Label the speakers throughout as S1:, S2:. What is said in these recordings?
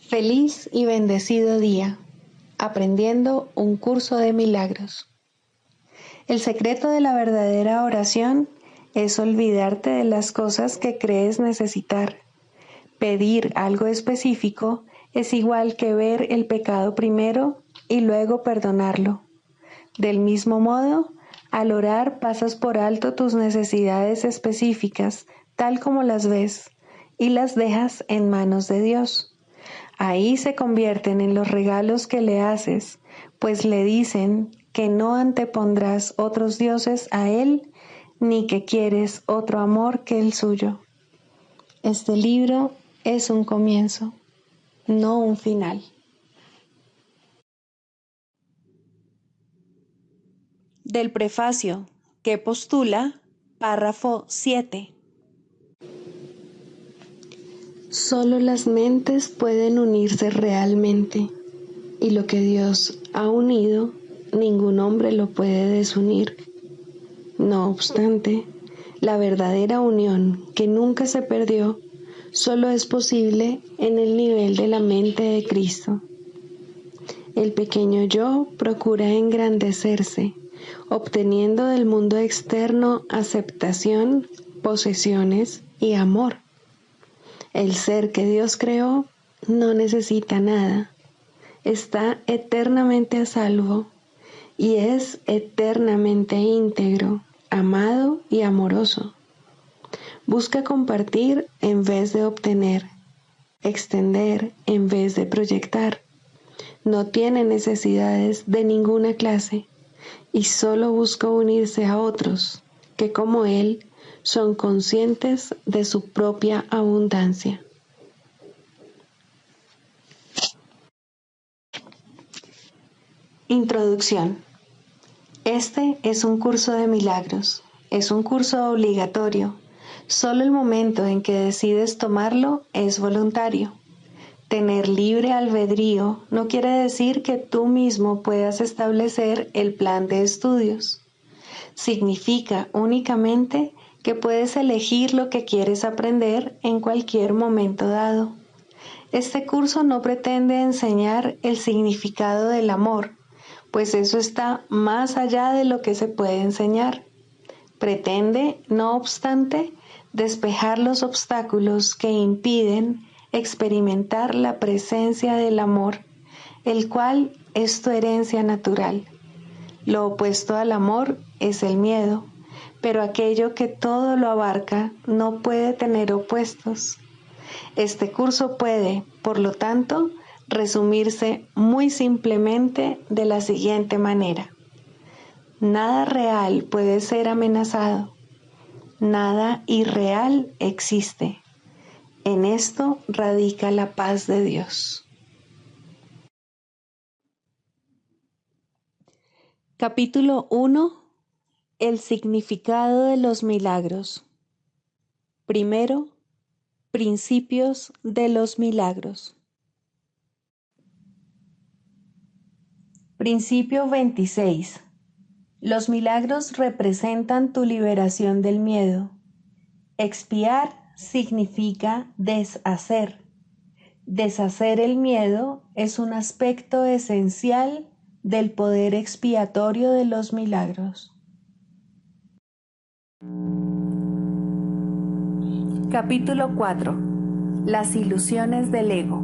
S1: Feliz y bendecido día, aprendiendo un curso de milagros. El secreto de la verdadera oración es olvidarte de las cosas que crees necesitar. Pedir algo específico es igual que ver el pecado primero y luego perdonarlo. Del mismo modo, al orar pasas por alto tus necesidades específicas, tal como las ves, y las dejas en manos de Dios. Ahí se convierten en los regalos que le haces, pues le dicen que no antepondrás otros dioses a Él, ni que quieres otro amor que el suyo. Este libro es un comienzo, no un final. Del prefacio, que postula, párrafo 7. Solo las mentes pueden unirse realmente, y lo que Dios ha unido, ningún hombre lo puede desunir. No obstante, la verdadera unión, que nunca se perdió, solo es posible en el nivel de la mente de Cristo. El pequeño yo procura engrandecerse, obteniendo del mundo externo aceptación, posesiones y amor. El ser que Dios creó no necesita nada, está eternamente a salvo y es eternamente íntegro, amado y amoroso. Busca compartir en vez de obtener, extender en vez de proyectar. No tiene necesidades de ninguna clase y solo busca unirse a otros que, como él, son conscientes de su propia abundancia. Introducción. Este es un curso de milagros. Es un curso obligatorio. Solo el momento en que decides tomarlo es voluntario. Tener libre albedrío no quiere decir que tú mismo puedas establecer el plan de estudios. Significa únicamente que puedes elegir lo que quieres aprender en cualquier momento dado. Este curso no pretende enseñar el significado del amor, pues eso está más allá de lo que se puede enseñar. Pretende, no obstante, despejar los obstáculos que impiden experimentar la presencia del amor, el cual es tu herencia natural. Lo opuesto al amor es el miedo, pero aquello que todo lo abarca no puede tener opuestos. Este curso puede, por lo tanto, resumirse muy simplemente de la siguiente manera. Nada real puede ser amenazado. Nada irreal existe. En esto radica la paz de Dios. Capítulo 1. El significado de los milagros. Primero, principios de los milagros. Principio 26. Los milagros representan tu liberación del miedo. Expiar significa deshacer. Deshacer el miedo es un aspecto esencial del poder expiatorio de los milagros. Capítulo 4. Las ilusiones del ego.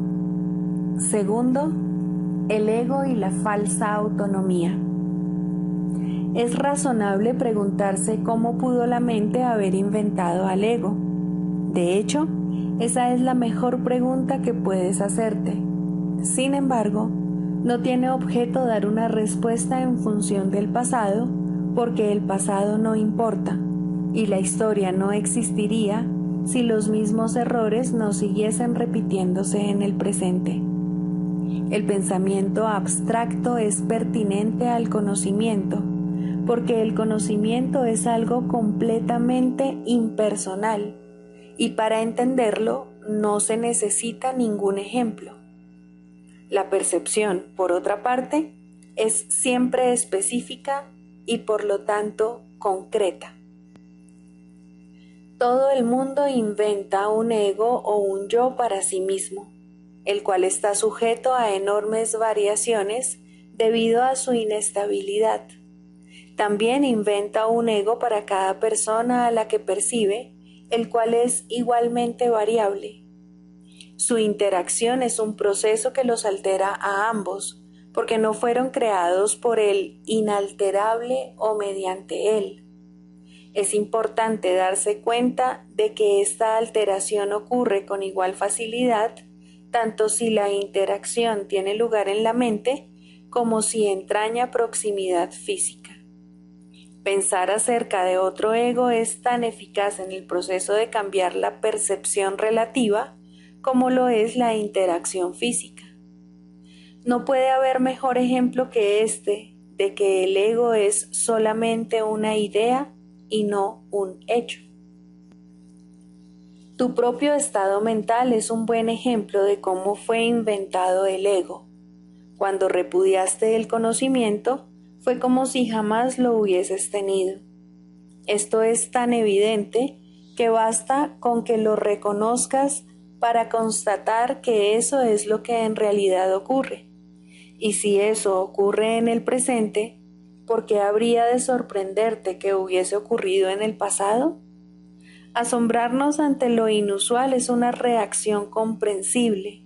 S1: Segundo, el ego y la falsa autonomía. Es razonable preguntarse cómo pudo la mente haber inventado al ego. De hecho, esa es la mejor pregunta que puedes hacerte. Sin embargo, no tiene objeto dar una respuesta en función del pasado, porque el pasado no importa, y la historia no existiría si los mismos errores no siguiesen repitiéndose en el presente. El pensamiento abstracto es pertinente al conocimiento, porque el conocimiento es algo completamente impersonal, y para entenderlo no se necesita ningún ejemplo. La percepción, por otra parte, es siempre específica y por lo tanto concreta. Todo el mundo inventa un ego o un yo para sí mismo. el cual está sujeto a enormes variaciones debido a su inestabilidad. También inventa un ego para cada persona a la que percibe, el cual es igualmente variable. Su interacción es un proceso que los altera a ambos, porque no fueron creados por el inalterable o mediante él. Es importante darse cuenta de que esta alteración ocurre con igual facilidad, tanto si la interacción tiene lugar en la mente como si entraña proximidad física. Pensar acerca de otro ego es tan eficaz en el proceso de cambiar la percepción relativa como lo es la interacción física. No puede haber mejor ejemplo que este de que el ego es solamente una idea y no un hecho. Tu propio estado mental es un buen ejemplo de cómo fue inventado el ego. Cuando repudiaste el conocimiento, fue como si jamás lo hubieses tenido. Esto es tan evidente que basta con que lo reconozcas para constatar que eso es lo que en realidad ocurre. Y si eso ocurre en el presente, ¿por qué habría de sorprenderte que hubiese ocurrido en el pasado? Asombrarnos ante lo inusual es una reacción comprensible,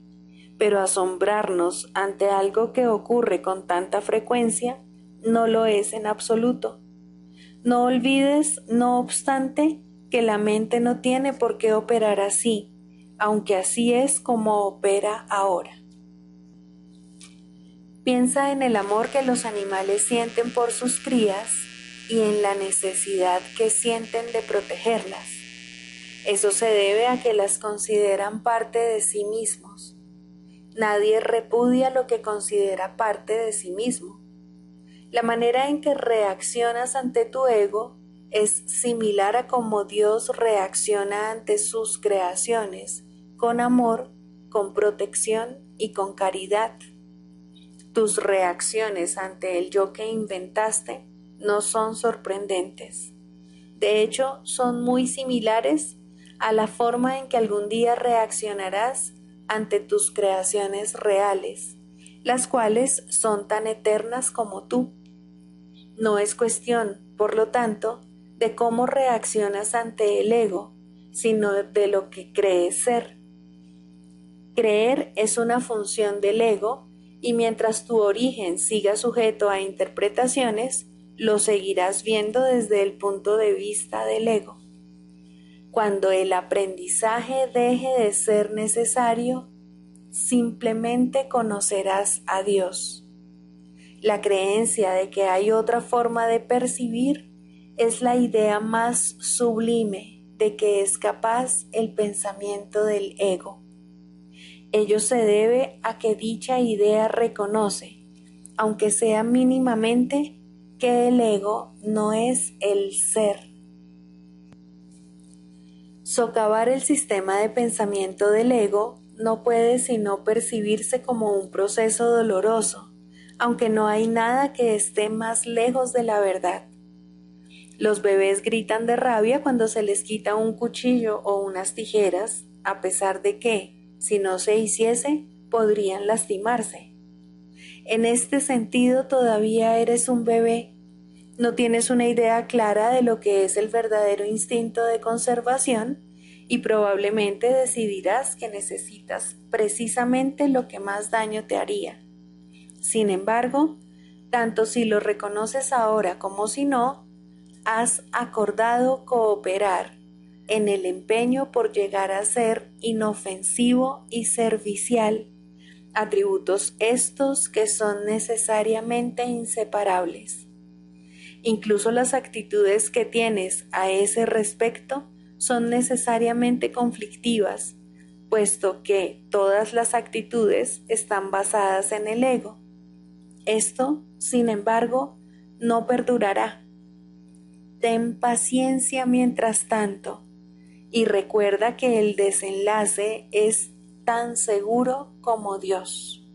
S1: pero asombrarnos ante algo que ocurre con tanta frecuencia no lo es en absoluto. No olvides, no obstante, que la mente no tiene por qué operar así, aunque así es como opera ahora. Piensa en el amor que los animales sienten por sus crías y en la necesidad que sienten de protegerlas. Eso se debe a que las consideran parte de sí mismos. Nadie repudia lo que considera parte de sí mismo. La manera en que reaccionas ante tu ego es similar a cómo Dios reacciona ante sus creaciones, con amor, con protección y con caridad. Tus reacciones ante el yo que inventaste no son sorprendentes. De hecho, son muy similares a la forma en que algún día reaccionarás ante tus creaciones reales, las cuales son tan eternas como tú. No es cuestión, por lo tanto, de cómo reaccionas ante el ego, sino de lo que crees ser. Creer es una función del ego, y mientras tu origen siga sujeto a interpretaciones, lo seguirás viendo desde el punto de vista del ego. Cuando el aprendizaje deje de ser necesario, simplemente conocerás a Dios. La creencia de que hay otra forma de percibir es la idea más sublime de que es capaz el pensamiento del ego. Ello se debe a que dicha idea reconoce, aunque sea mínimamente, que el ego no es el ser. Socavar el sistema de pensamiento del ego no puede sino percibirse como un proceso doloroso, aunque no hay nada que esté más lejos de la verdad. Los bebés gritan de rabia cuando se les quita un cuchillo o unas tijeras, a pesar de que, si no se hiciese, podrían lastimarse. En este sentido, todavía eres un bebé. No tienes una idea clara de lo que es el verdadero instinto de conservación y probablemente decidirás que necesitas precisamente lo que más daño te haría. Sin embargo, tanto si lo reconoces ahora como si no, has acordado cooperar en el empeño por llegar a ser inofensivo y servicial, atributos estos que son necesariamente inseparables. Incluso las actitudes que tienes a ese respecto son necesariamente conflictivas, puesto que todas las actitudes están basadas en el ego. Esto, sin embargo, no perdurará. Ten paciencia mientras tanto y recuerda que el desenlace es tan seguro como Dios.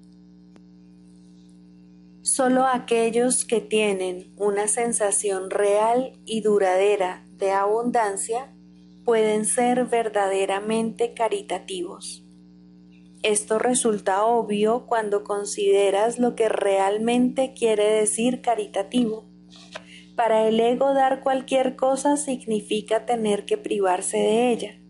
S1: Solo aquellos que tienen una sensación real y duradera de abundancia pueden ser verdaderamente caritativos. Esto resulta obvio cuando consideras lo que realmente quiere decir caritativo. Para el ego, dar cualquier cosa significa tener que privarse de ella.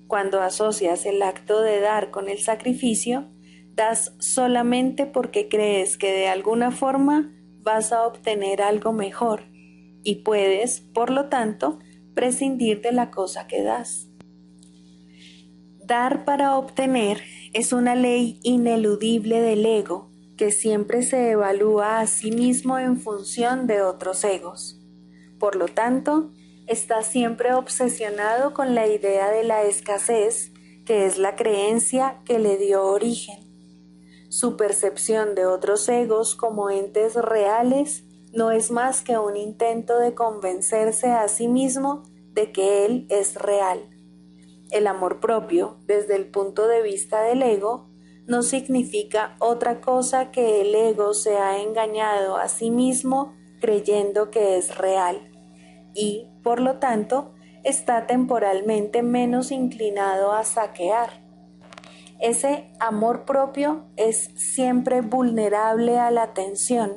S1: Cuando asocias el acto de dar con el sacrificio, das solamente porque crees que de alguna forma vas a obtener algo mejor y puedes, por lo tanto, prescindir de la cosa que das. Dar para obtener es una ley ineludible del ego que siempre se evalúa a sí mismo en función de otros egos. Por lo tanto, está siempre obsesionado con la idea de la escasez, que es la creencia que le dio origen. Su percepción de otros egos como entes reales no es más que un intento de convencerse a sí mismo de que él es real. El amor propio, desde el punto de vista del ego, no significa otra cosa que el ego se ha engañado a sí mismo creyendo que es real y, por lo tanto, está temporalmente menos inclinado a saquear. Ese amor propio es siempre vulnerable a la tensión,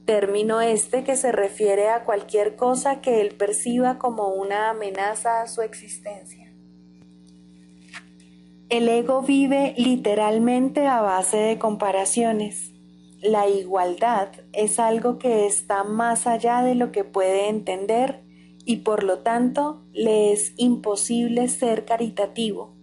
S1: término que se refiere a cualquier cosa que él perciba como una amenaza a su existencia. El ego vive literalmente a base de comparaciones. La igualdad es algo que está más allá de lo que puede entender y por lo tanto le es imposible ser caritativo.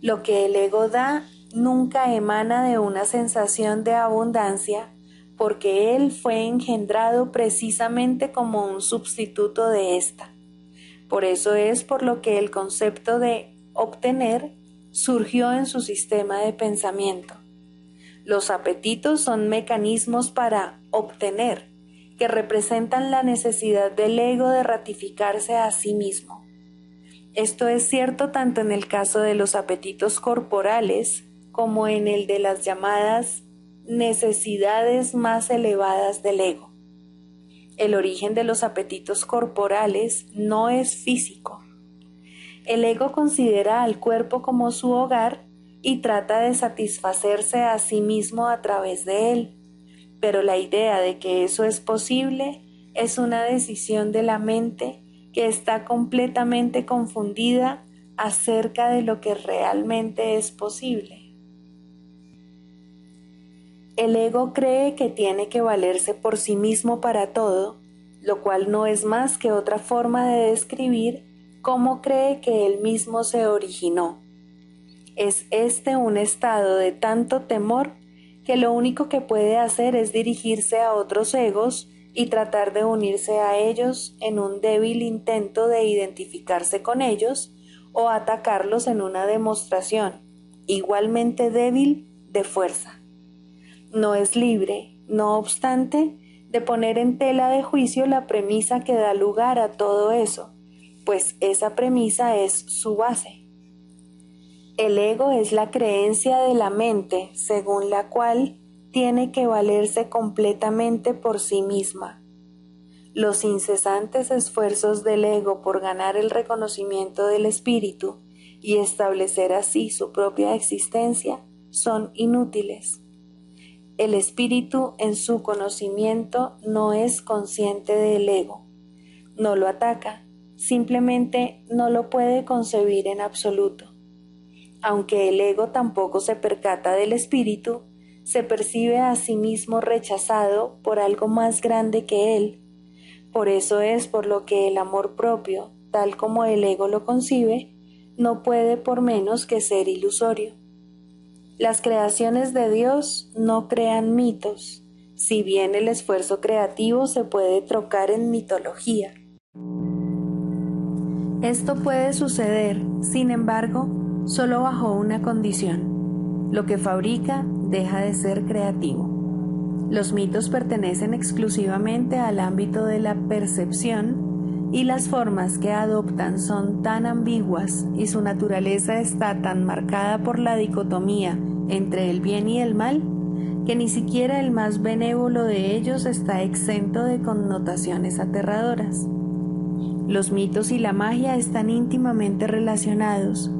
S1: Lo que el ego da nunca emana de una sensación de abundancia porque él fue engendrado precisamente como un sustituto de esta. Por eso es por lo que el concepto de obtener surgió en su sistema de pensamiento. Los apetitos son mecanismos para obtener, que representan la necesidad del ego de ratificarse a sí mismo. Esto es cierto tanto en el caso de los apetitos corporales como en el de las llamadas necesidades más elevadas del ego. El origen de los apetitos corporales no es físico. El ego considera al cuerpo como su hogar y trata de satisfacerse a sí mismo a través de él, pero la idea de que eso es posible es una decisión de la mente que está completamente confundida acerca de lo que realmente es posible. El ego cree que tiene que valerse por sí mismo para todo, lo cual no es más que otra forma de describir cómo cree que él mismo se originó. Es un estado de tanto temor que lo único que puede hacer es dirigirse a otros egos y tratar de unirse a ellos en un débil intento de identificarse con ellos o atacarlos en una demostración, igualmente débil, de fuerza. No es libre, no obstante, de poner en tela de juicio la premisa que da lugar a todo eso, pues esa premisa es su base. El ego es la creencia de la mente según la cual tiene que valerse completamente por sí misma. Los incesantes esfuerzos del ego por ganar el reconocimiento del espíritu y establecer así su propia existencia son inútiles. El espíritu en su conocimiento no es consciente del ego, no lo ataca, simplemente no lo puede concebir en absoluto. Aunque el ego tampoco se percata del espíritu, se percibe a sí mismo rechazado por algo más grande que él. Por eso es por lo que el amor propio, tal como el ego lo concibe, no puede por menos que ser ilusorio. Las creaciones de Dios no crean mitos, si bien el esfuerzo creativo se puede trocar en mitología. Esto puede suceder, sin embargo, solo bajo una condición: lo que fabrica deja de ser creativo. Los mitos pertenecen exclusivamente al ámbito de la percepción y las formas que adoptan son tan ambiguas y su naturaleza está tan marcada por la dicotomía entre el bien y el mal que ni siquiera el más benévolo de ellos está exento de connotaciones aterradoras. Los mitos y la magia están íntimamente relacionados,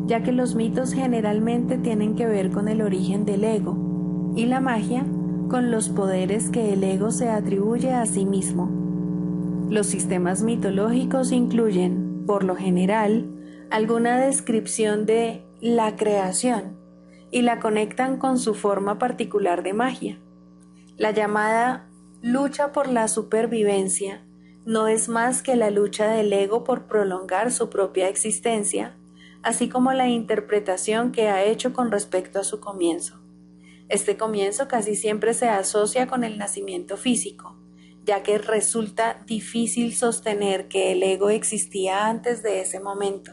S1: ya que los mitos generalmente tienen que ver con el origen del ego y la magia con los poderes que el ego se atribuye a sí mismo. Los sistemas mitológicos incluyen, por lo general, alguna descripción de la creación y la conectan con su forma particular de magia. La llamada lucha por la supervivencia no es más que la lucha del ego por prolongar su propia existencia, así como la interpretación que ha hecho con respecto a su comienzo. Este comienzo casi siempre se asocia con el nacimiento físico, ya que resulta difícil sostener que el ego existía antes de ese momento.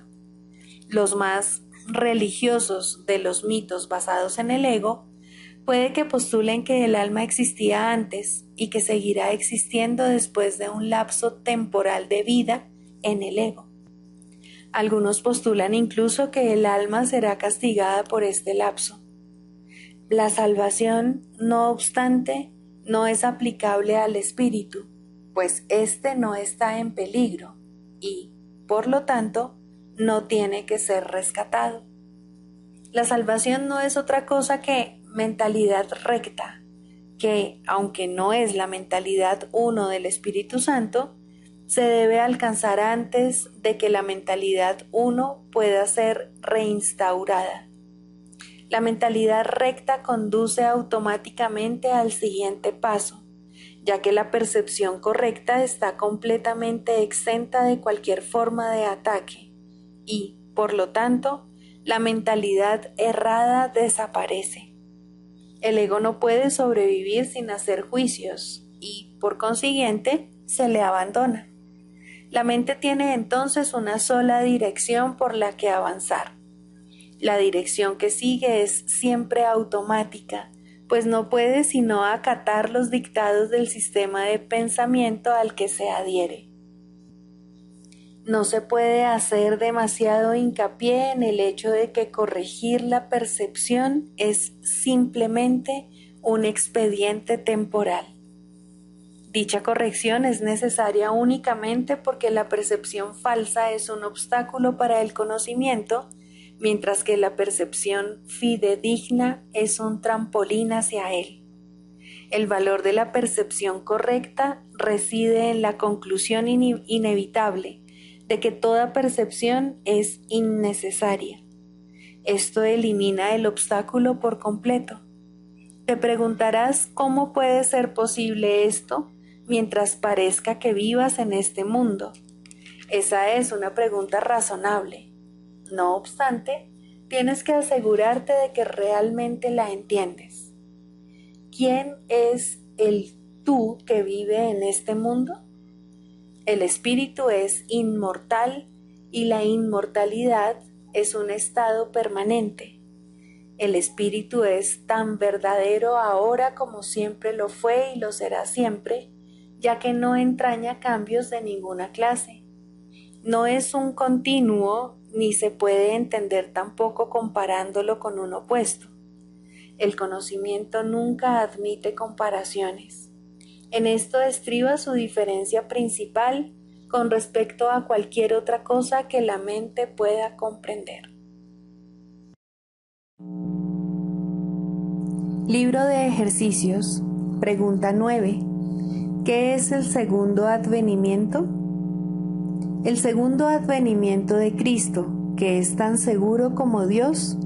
S1: Los más religiosos de los mitos basados en el ego puede que postulen que el alma existía antes y que seguirá existiendo después de un lapso temporal de vida en el ego. Algunos postulan incluso que el alma será castigada por este lapso. La salvación, no obstante, no es aplicable al espíritu, pues éste no está en peligro y, por lo tanto, no tiene que ser rescatado. La salvación no es otra cosa que mentalidad recta, que, aunque no es la mentalidad uno del Espíritu Santo, se debe alcanzar antes de que la mentalidad uno pueda ser reinstaurada. La mentalidad recta conduce automáticamente al siguiente paso, ya que la percepción correcta está completamente exenta de cualquier forma de ataque y, por lo tanto, la mentalidad errada desaparece. El ego no puede sobrevivir sin hacer juicios y, por consiguiente, se le abandona. La mente tiene entonces una sola dirección por la que avanzar. La dirección que sigue es siempre automática, pues no puede sino acatar los dictados del sistema de pensamiento al que se adhiere. No se puede hacer demasiado hincapié en el hecho de que corregir la percepción es simplemente un expediente temporal. Dicha corrección es necesaria únicamente porque la percepción falsa es un obstáculo para el conocimiento, mientras que la percepción fidedigna es un trampolín hacia él. El valor de la percepción correcta reside en la conclusión inevitable de que toda percepción es innecesaria. Esto elimina el obstáculo por completo. Te preguntarás cómo puede ser posible esto mientras parezca que vivas en este mundo. Esa es una pregunta razonable. No obstante, tienes que asegurarte de que realmente la entiendes. ¿Quién es el tú que vive en este mundo? El espíritu es inmortal y la inmortalidad es un estado permanente. El espíritu es tan verdadero ahora como siempre lo fue y lo será siempre, ya que no entraña cambios de ninguna clase. No es un continuo ni se puede entender tampoco comparándolo con un opuesto. El conocimiento nunca admite comparaciones. En esto estriba su diferencia principal con respecto a cualquier otra cosa que la mente pueda comprender. Libro de ejercicios, pregunta 9. ¿Qué es el segundo advenimiento? El segundo advenimiento de Cristo, que es tan seguro como Dios,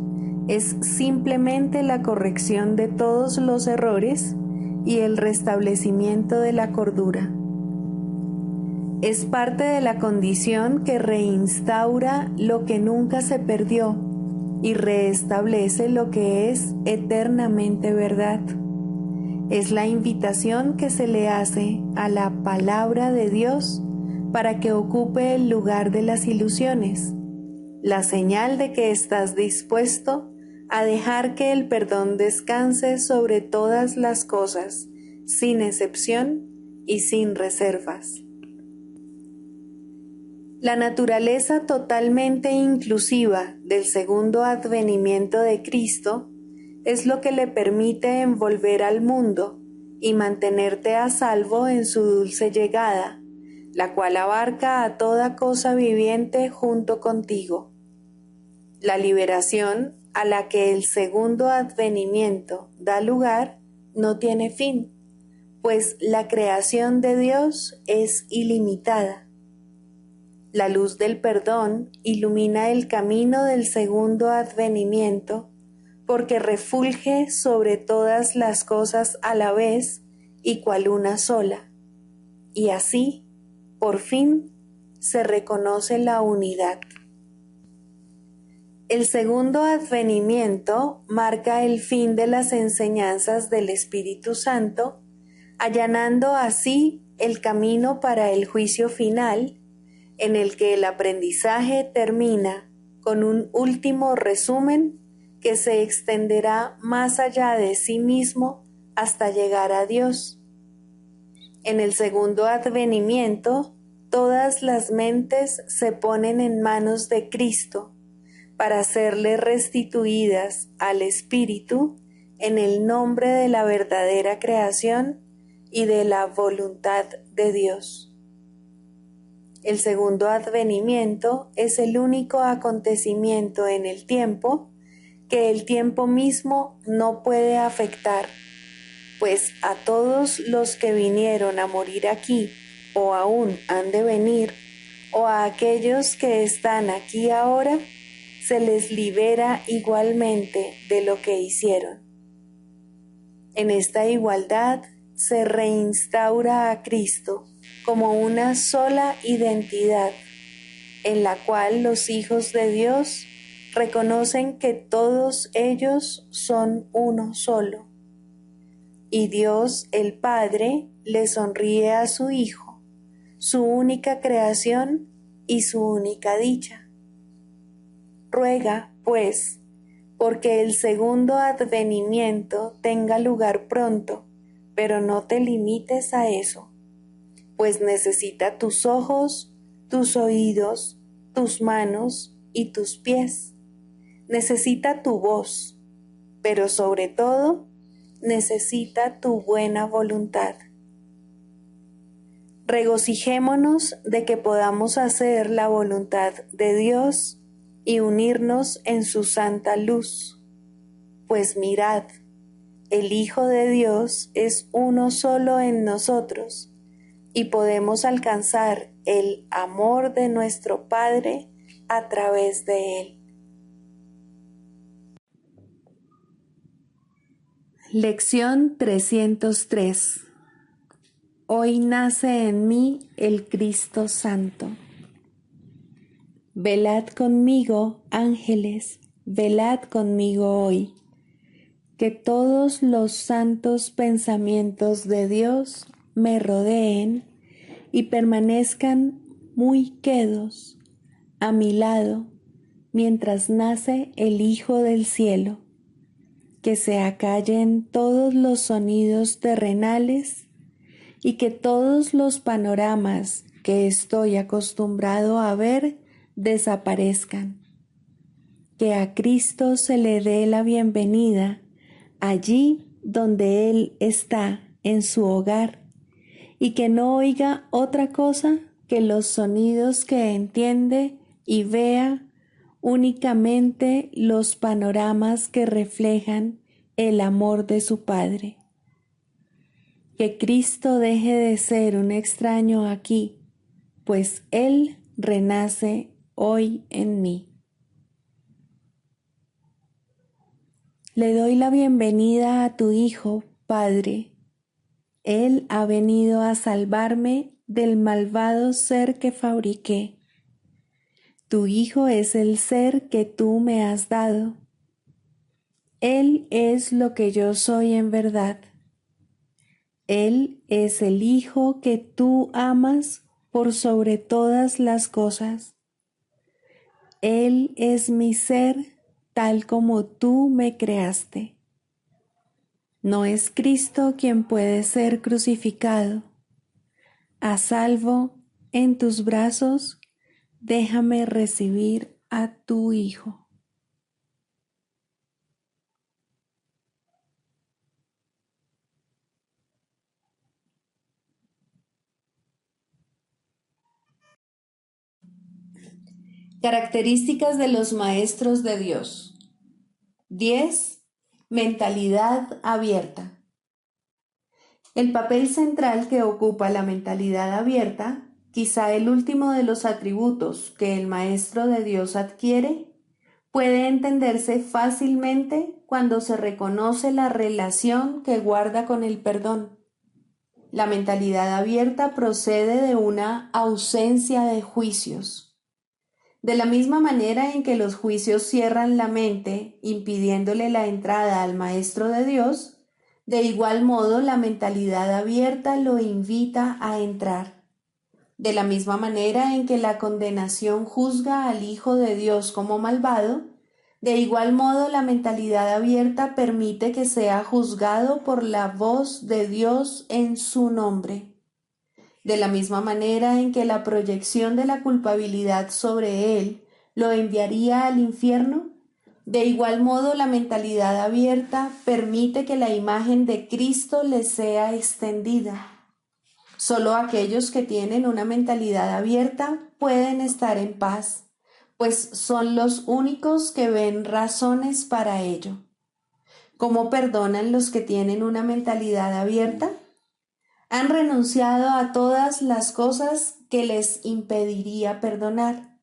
S1: es simplemente la corrección de todos los errores y el restablecimiento de la cordura. Es parte de la condición que reinstaura lo que nunca se perdió y reestablece lo que es eternamente verdad. Es la invitación que se le hace a la palabra de Dios para que ocupe el lugar de las ilusiones, la señal de que estás dispuesto a dejar que el perdón descanse sobre todas las cosas, sin excepción y sin reservas. La naturaleza totalmente inclusiva del segundo advenimiento de Cristo es lo que le permite envolver al mundo y mantenerte a salvo en su dulce llegada, la cual abarca a toda cosa viviente junto contigo. La liberación a la que el segundo advenimiento da lugar no tiene fin, pues la creación de Dios es ilimitada. La luz del perdón ilumina el camino del segundo advenimiento, porque refulge sobre todas las cosas a la vez y cual una sola, y así, por fin, se reconoce la unidad. El segundo advenimiento marca el fin de las enseñanzas del Espíritu Santo, allanando así el camino para el juicio final, en el que el aprendizaje termina con un último resumen que se extenderá más allá de sí mismo hasta llegar a Dios. En el segundo advenimiento, todas las mentes se ponen en manos de Cristo para serle restituidas al Espíritu en el nombre de la verdadera creación y de la voluntad de Dios. El segundo advenimiento es el único acontecimiento en el tiempo que el tiempo mismo no puede afectar, pues a todos los que vinieron a morir aquí o aún han de venir, o a aquellos que están aquí ahora, se les libera igualmente de lo que hicieron. En esta igualdad se reinstaura a Cristo como una sola identidad, en la cual los hijos de Dios reconocen que todos ellos son uno solo. Y Dios el Padre le sonríe a su Hijo, su única creación y su única dicha. Ruega, pues, porque el segundo advenimiento tenga lugar pronto, pero no te limites a eso, pues necesita tus ojos, tus oídos, tus manos y tus pies. Necesita tu voz, pero sobre todo, necesita tu buena voluntad. Regocijémonos de que podamos hacer la voluntad de Dios y unirnos en su santa luz. Pues mirad, el Hijo de Dios es uno solo en nosotros y podemos alcanzar el amor de nuestro Padre a través de él. Lección 303. Hoy nace en mí el Cristo Santo. Velad conmigo, ángeles, velad conmigo hoy, que todos los santos pensamientos de Dios me rodeen y permanezcan muy quedos a mi lado mientras nace el Hijo del Cielo, que se acallen todos los sonidos terrenales y que todos los panoramas que estoy acostumbrado a ver desaparezcan. Que a Cristo se le dé la bienvenida allí donde Él está en su hogar y que no oiga otra cosa que los sonidos que entiende y vea únicamente los panoramas que reflejan el amor de su Padre. Que Cristo deje de ser un extraño aquí, pues Él renace hoy en mí. Le doy la bienvenida a tu Hijo, Padre. Él ha venido a salvarme del malvado ser que fabriqué. Tu Hijo es el ser que tú me has dado. Él es lo que yo soy en verdad. Él es el Hijo que tú amas por sobre todas las cosas. Él es mi ser tal como tú me creaste. No es Cristo quien puede ser crucificado. A salvo en tus brazos, déjame recibir a tu Hijo. Características de los maestros de Dios. 10. Mentalidad abierta. El papel central que ocupa la mentalidad abierta, quizá el último de los atributos que el maestro de Dios adquiere, puede entenderse fácilmente cuando se reconoce la relación que guarda con el perdón. La mentalidad abierta procede de una ausencia de juicios. De la misma manera en que los juicios cierran la mente, impidiéndole la entrada al Maestro de Dios, de igual modo la mentalidad abierta lo invita a entrar. De la misma manera en que la condenación juzga al Hijo de Dios como malvado, de igual modo la mentalidad abierta permite que sea juzgado por la voz de Dios en su nombre. De la misma manera en que la proyección de la culpabilidad sobre él lo enviaría al infierno, de igual modo la mentalidad abierta permite que la imagen de Cristo le sea extendida. Solo aquellos que tienen una mentalidad abierta pueden estar en paz, pues son los únicos que ven razones para ello. ¿Cómo perdonan los que tienen una mentalidad abierta? Han renunciado a todas las cosas que les impediría perdonar.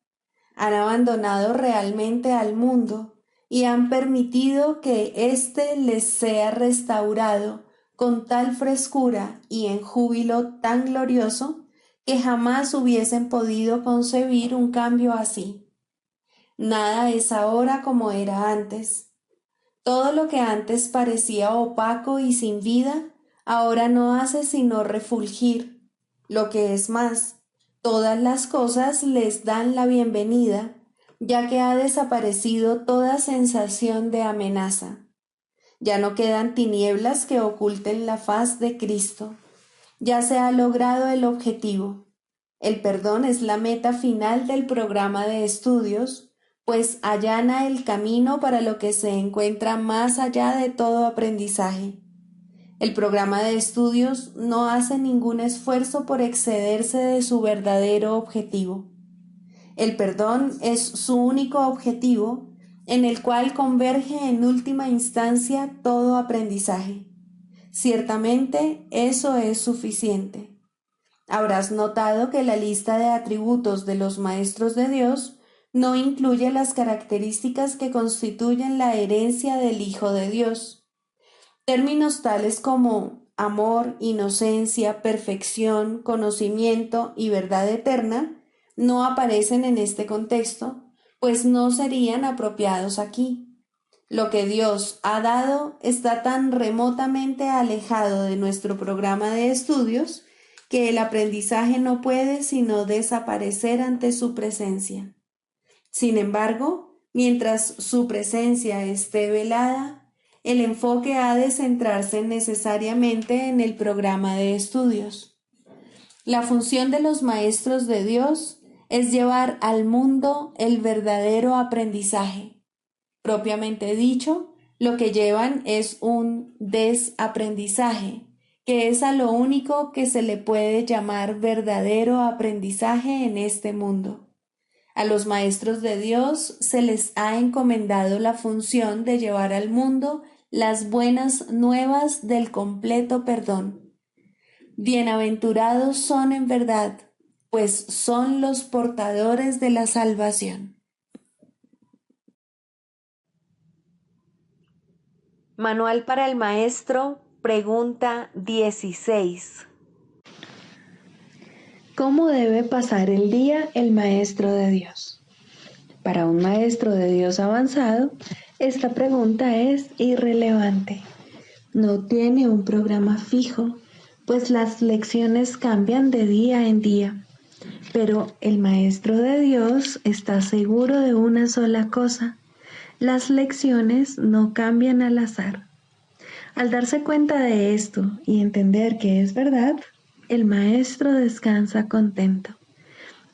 S1: Han abandonado realmente al mundo y han permitido que éste les sea restaurado con tal frescura y en júbilo tan glorioso que jamás hubiesen podido concebir un cambio así. Nada es ahora como era antes. Todo lo que antes parecía opaco y sin vida, ahora no hace sino refulgir. Lo que es más, todas las cosas les dan la bienvenida, ya que ha desaparecido toda sensación de amenaza. Ya no quedan tinieblas que oculten la faz de Cristo. Ya se ha logrado el objetivo. El perdón es la meta final del programa de estudios, pues allana el camino para lo que se encuentra más allá de todo aprendizaje. El programa de estudios no hace ningún esfuerzo por excederse de su verdadero objetivo. El perdón es su único objetivo, en el cual converge en última instancia todo aprendizaje. Ciertamente eso es suficiente. Habrás notado que la lista de atributos de los maestros de Dios no incluye las características que constituyen la herencia del Hijo de Dios. Términos tales como amor, inocencia, perfección, conocimiento y verdad eterna no aparecen en este contexto, pues no serían apropiados aquí. Lo que Dios ha dado está tan remotamente alejado de nuestro programa de estudios que el aprendizaje no puede sino desaparecer ante su presencia. Sin embargo, mientras su presencia esté velada, el enfoque ha de centrarse necesariamente en el programa de estudios. La función de los maestros de Dios es llevar al mundo el verdadero aprendizaje. Propiamente dicho, lo que llevan es un desaprendizaje, que es a lo único que se le puede llamar verdadero aprendizaje en este mundo. A los maestros de Dios se les ha encomendado la función de llevar al mundo las buenas nuevas del completo perdón. Bienaventurados son en verdad, pues son los portadores de la salvación. Manual para el Maestro, pregunta 16. ¿Cómo debe pasar el día el Maestro de Dios? Para un Maestro de Dios avanzado, esta pregunta es irrelevante. No tiene un programa fijo, pues las lecciones cambian de día en día. Pero el Maestro de Dios está seguro de una sola cosa: las lecciones no cambian al azar. Al darse cuenta de esto y entender que es verdad, el maestro descansa contento.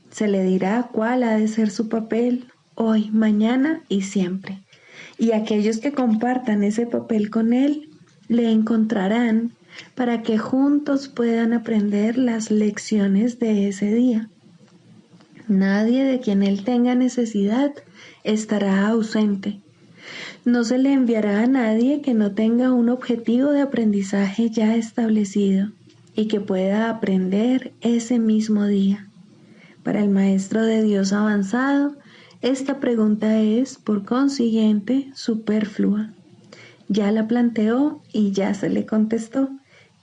S1: Se le dirá cuál ha de ser su papel hoy, mañana y siempre. Y aquellos que compartan ese papel con él, le encontrarán para que juntos puedan aprender las lecciones de ese día. Nadie de quien él tenga necesidad estará ausente. No se le enviará a nadie que no tenga un objetivo de aprendizaje ya establecido y que pueda aprender ese mismo día. Para el maestro de Dios avanzado, esta pregunta es, por consiguiente, superflua. Ya la planteó y ya se le contestó,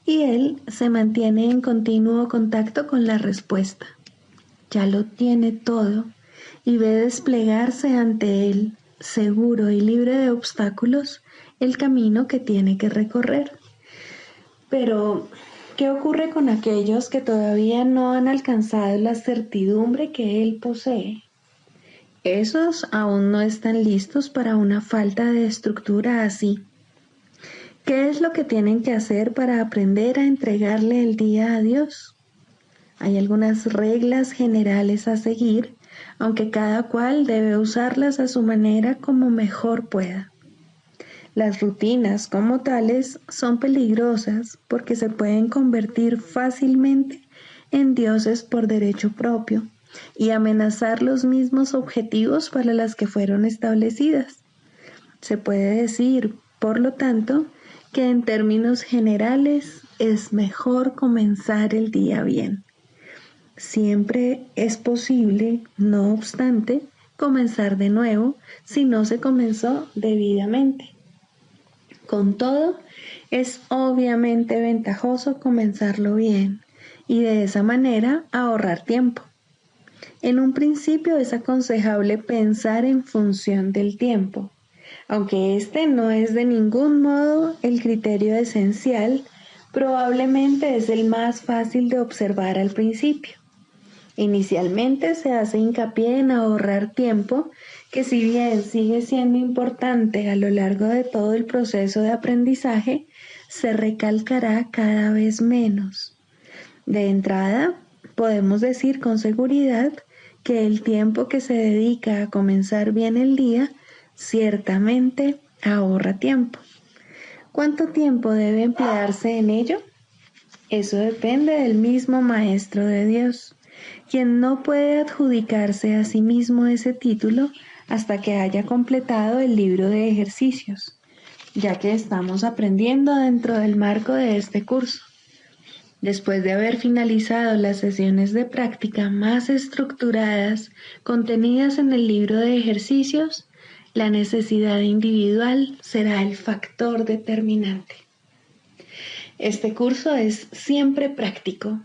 S1: y él se mantiene en continuo contacto con la respuesta. Ya lo tiene todo y ve desplegarse ante él, seguro y libre de obstáculos, el camino que tiene que recorrer. Pero, ¿qué ocurre con aquellos que todavía no han alcanzado la certidumbre que él posee? Esos aún no están listos para una falta de estructura así. ¿Qué es lo que tienen que hacer para aprender a entregarle el día a Dios? Hay algunas reglas generales a seguir, aunque cada cual debe usarlas a su manera como mejor pueda. Las rutinas como tales son peligrosas porque se pueden convertir fácilmente en dioses por derecho propio y amenazar los mismos objetivos para los que fueron establecidas. Se puede decir, por lo tanto, que en términos generales es mejor comenzar el día bien. Siempre es posible, no obstante, comenzar de nuevo si no se comenzó debidamente. Con todo, es obviamente ventajoso comenzarlo bien y de esa manera ahorrar tiempo. En un principio es aconsejable pensar en función del tiempo, aunque este no es de ningún modo el criterio esencial, probablemente es el más fácil de observar al principio. Inicialmente se hace hincapié en ahorrar tiempo, que si bien sigue siendo importante a lo largo de todo el proceso de aprendizaje, se recalcará cada vez menos. De entrada, podemos decir con seguridad que el tiempo que se dedica a comenzar bien el día ciertamente ahorra tiempo. ¿Cuánto tiempo debe emplearse en ello? Eso depende del mismo Maestro de Dios, quien no puede adjudicarse a sí mismo ese título hasta que haya completado el libro de ejercicios, ya que estamos aprendiendo dentro del marco de este curso. Después de haber finalizado las sesiones de práctica más estructuradas contenidas en el libro de ejercicios, la necesidad individual será el factor determinante. Este curso es siempre práctico.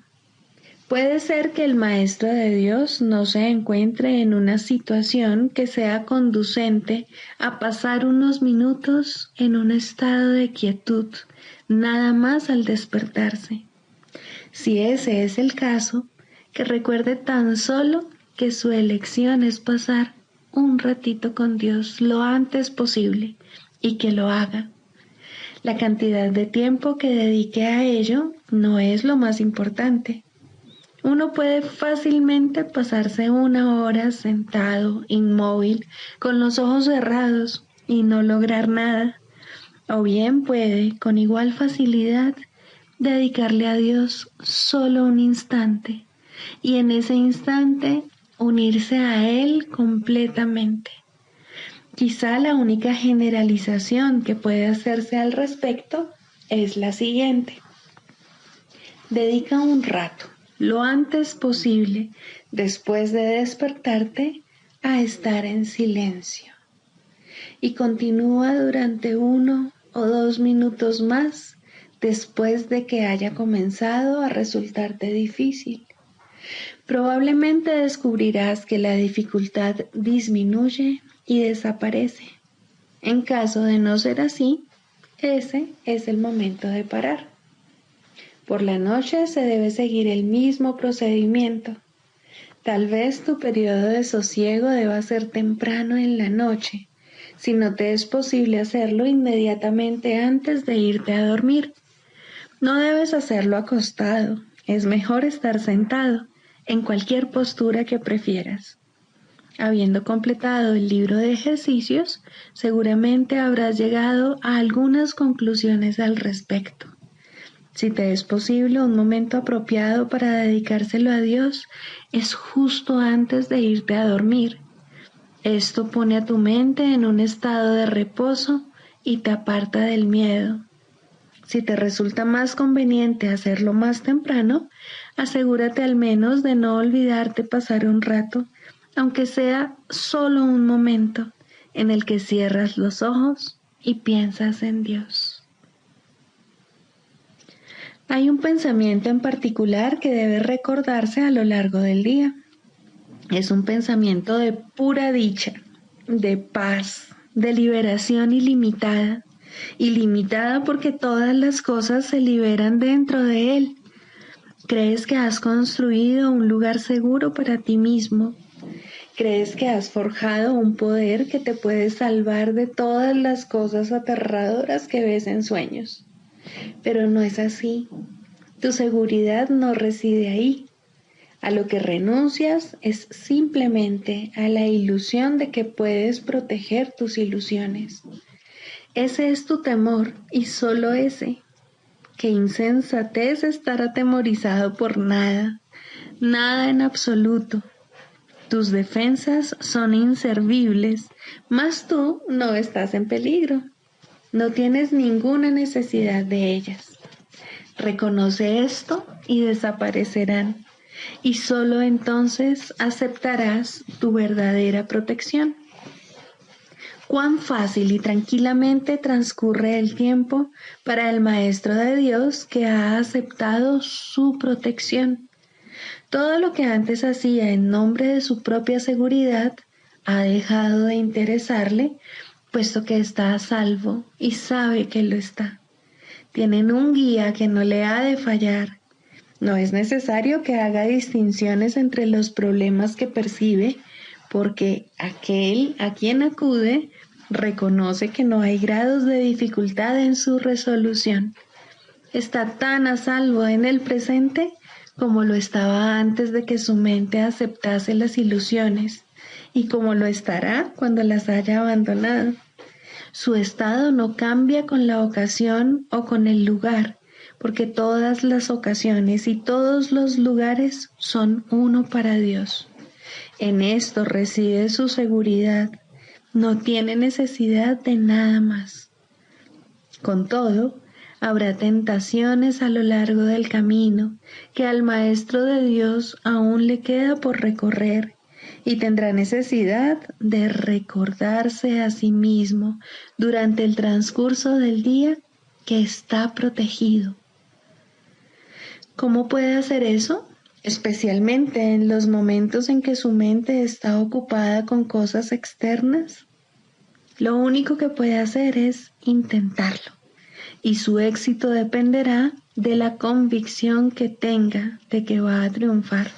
S1: Puede ser que el Maestro de Dios no se encuentre en una situación que sea conducente a pasar unos minutos en un estado de quietud, nada más al despertarse. Si ese es el caso, que recuerde tan solo que su elección es pasar un ratito con Dios lo antes posible y que lo haga. La cantidad de tiempo que dedique a ello no es lo más importante. Uno puede fácilmente pasarse 1 hora sentado, inmóvil, con los ojos cerrados y no lograr nada. O bien puede, con igual facilidad, dedicarle a Dios solo un instante y en ese instante unirse a Él completamente. Quizá la única generalización que puede hacerse al respecto es la siguiente. Dedica un rato, lo antes posible, después de despertarte, a estar en silencio. Y continúa durante 1 o 2 minutos más después de que haya comenzado a resultarte difícil. Probablemente descubrirás que la dificultad disminuye y desaparece. En caso de no ser así, ese es el momento de parar. Por la noche se debe seguir el mismo procedimiento. Tal vez tu periodo de sosiego deba ser temprano en la noche, si no te es posible hacerlo inmediatamente antes de irte a dormir. No debes hacerlo acostado, es mejor estar sentado, en cualquier postura que prefieras. Habiendo completado el libro de ejercicios, seguramente habrás llegado a algunas conclusiones al respecto. Si te es posible un momento apropiado para dedicárselo a Dios, es justo antes de irte a dormir. Esto pone a tu mente en un estado de reposo y te aparta del miedo. Si te resulta más conveniente hacerlo más temprano, asegúrate al menos de no olvidarte pasar un rato, aunque sea solo un momento, en el que cierras los ojos y piensas en Dios. Hay un pensamiento en particular que debe recordarse a lo largo del día. Es un pensamiento de pura dicha, de paz, de liberación ilimitada. Ilimitada porque todas las cosas se liberan dentro de él. Crees que has construido un lugar seguro para ti mismo. Crees que has forjado un poder que te puede salvar de todas las cosas aterradoras que ves en sueños. Pero no es así. Tu seguridad no reside ahí. A lo que renuncias es simplemente a la ilusión de que puedes proteger tus ilusiones. Ese es tu temor y solo ese. Qué insensatez estar atemorizado por nada, nada en absoluto. Tus defensas son inservibles, mas tú no estás en peligro. No tienes ninguna necesidad de ellas. Reconoce esto y desaparecerán, y solo entonces aceptarás tu verdadera protección. Cuán fácil y tranquilamente transcurre el tiempo para el Maestro de Dios que ha aceptado su protección. Todo lo que antes hacía en nombre de su propia seguridad ha dejado de interesarle, puesto que está a salvo y sabe que lo está. Tienen un guía que no le ha de fallar. No es necesario que haga distinciones entre los problemas que percibe, porque aquel a quien acude reconoce que no hay grados de dificultad en su resolución. Está tan a salvo en el presente como lo estaba antes de que su mente aceptase las ilusiones, y como lo estará cuando las haya abandonado. Su estado no cambia con la ocasión o con el lugar, porque todas las ocasiones y todos los lugares son uno para Dios. En esto reside su seguridad. No tiene necesidad de nada más. Con todo, habrá tentaciones a lo largo del camino que al Maestro de Dios aún le queda por recorrer, y tendrá necesidad de recordarse a sí mismo durante el transcurso del día que está protegido. ¿Cómo puede hacer eso? Especialmente en los momentos en que su mente está ocupada con cosas externas. Lo único que puede hacer es intentarlo, y su éxito dependerá de la convicción que tenga de que va a triunfar.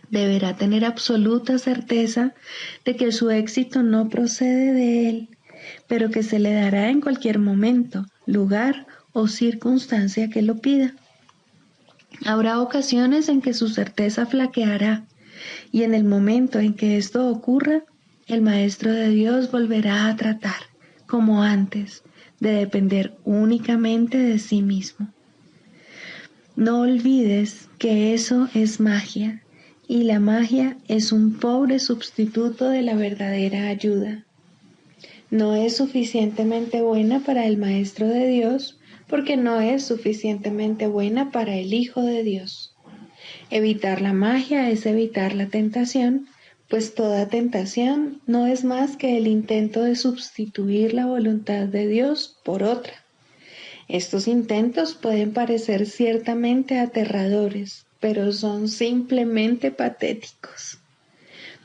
S1: Deberá tener absoluta certeza de que su éxito no procede de él, pero que se le dará en cualquier momento, lugar o circunstancia que lo pida. Habrá ocasiones en que su certeza flaqueará, y en el momento en que esto ocurra, el Maestro de Dios volverá a tratar, como antes, de depender únicamente de sí mismo. No olvides que eso es magia, y la magia es un pobre sustituto de la verdadera ayuda. No es suficientemente buena para el Maestro de Dios, porque no es suficientemente buena para el Hijo de Dios. Evitar la magia es evitar la tentación, pues toda tentación no es más que el intento de sustituir la voluntad de Dios por otra. Estos intentos pueden parecer ciertamente aterradores, pero son simplemente patéticos.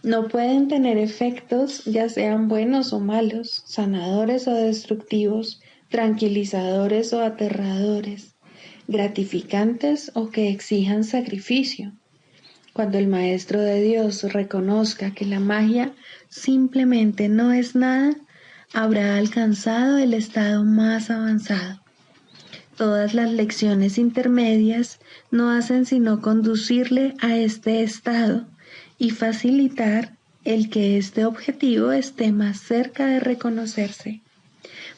S1: No pueden tener efectos, ya sean buenos o malos, sanadores o destructivos, tranquilizadores o aterradores, gratificantes o que exijan sacrificio. Cuando el Maestro de Dios reconozca que la magia simplemente no es nada, habrá alcanzado el estado más avanzado. Todas las lecciones intermedias no hacen sino conducirle a este estado y facilitar el que este objetivo esté más cerca de reconocerse.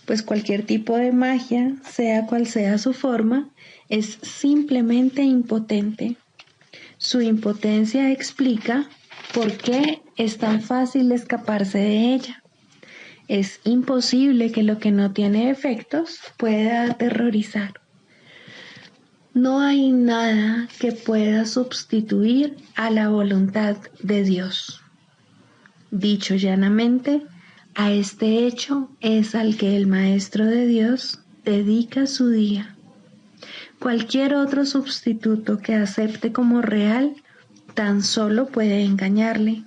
S1: pues cualquier tipo de magia, sea cual sea su forma, es simplemente impotente. Su impotencia explica por qué es tan fácil escaparse de ella. Es imposible que lo que no tiene efectos pueda aterrorizar. No hay nada que pueda sustituir a la voluntad de Dios. Dicho llanamente, a este hecho es al que el Maestro de Dios dedica su día. Cualquier otro sustituto que acepte como real tan solo puede engañarle,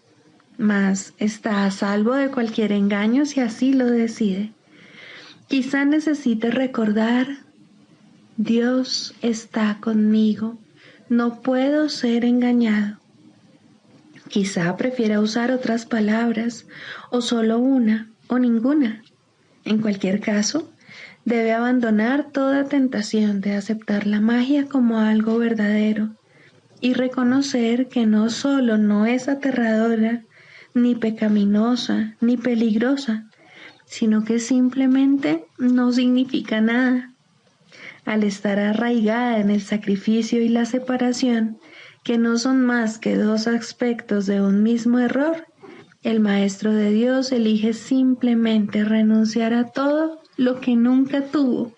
S1: mas está a salvo de cualquier engaño si así lo decide. Quizá necesite recordar: Dios está conmigo, no puedo ser engañado. Quizá prefiera usar otras palabras, o solo una, o ninguna. En cualquier caso, debe abandonar toda tentación de aceptar la magia como algo verdadero y reconocer que no solo no es aterradora, ni pecaminosa, ni peligrosa, sino que simplemente no significa nada. Al estar arraigada en el sacrificio y la separación, que no son más que dos aspectos de un mismo error, el Maestro de Dios elige simplemente renunciar a todo lo que nunca tuvo,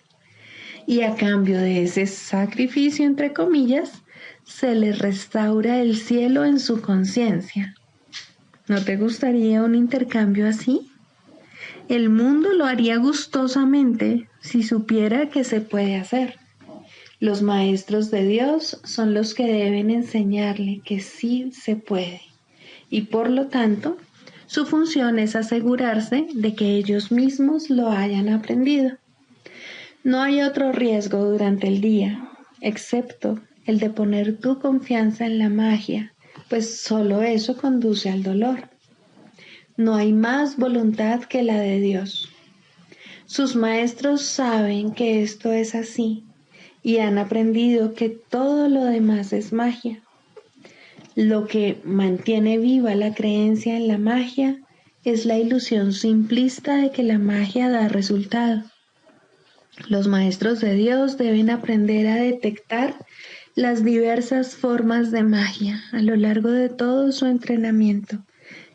S1: y a cambio de ese sacrificio, entre comillas, se le restaura el cielo en su conciencia. ¿No te gustaría un intercambio así? El mundo lo haría gustosamente si supiera que se puede hacer. Los maestros de Dios son los que deben enseñarle que sí se puede, y por lo tanto, su función es asegurarse de que ellos mismos lo hayan aprendido. No hay otro riesgo durante el día, excepto el de poner tu confianza en la magia, pues solo eso conduce al dolor. No hay más voluntad que la de Dios. Sus maestros saben que esto es así y han aprendido que todo lo demás es magia. Lo que mantiene viva la creencia en la magia es la ilusión simplista de que la magia da resultado. Los maestros de Dios deben aprender a detectar las diversas formas de magia a lo largo de todo su entrenamiento,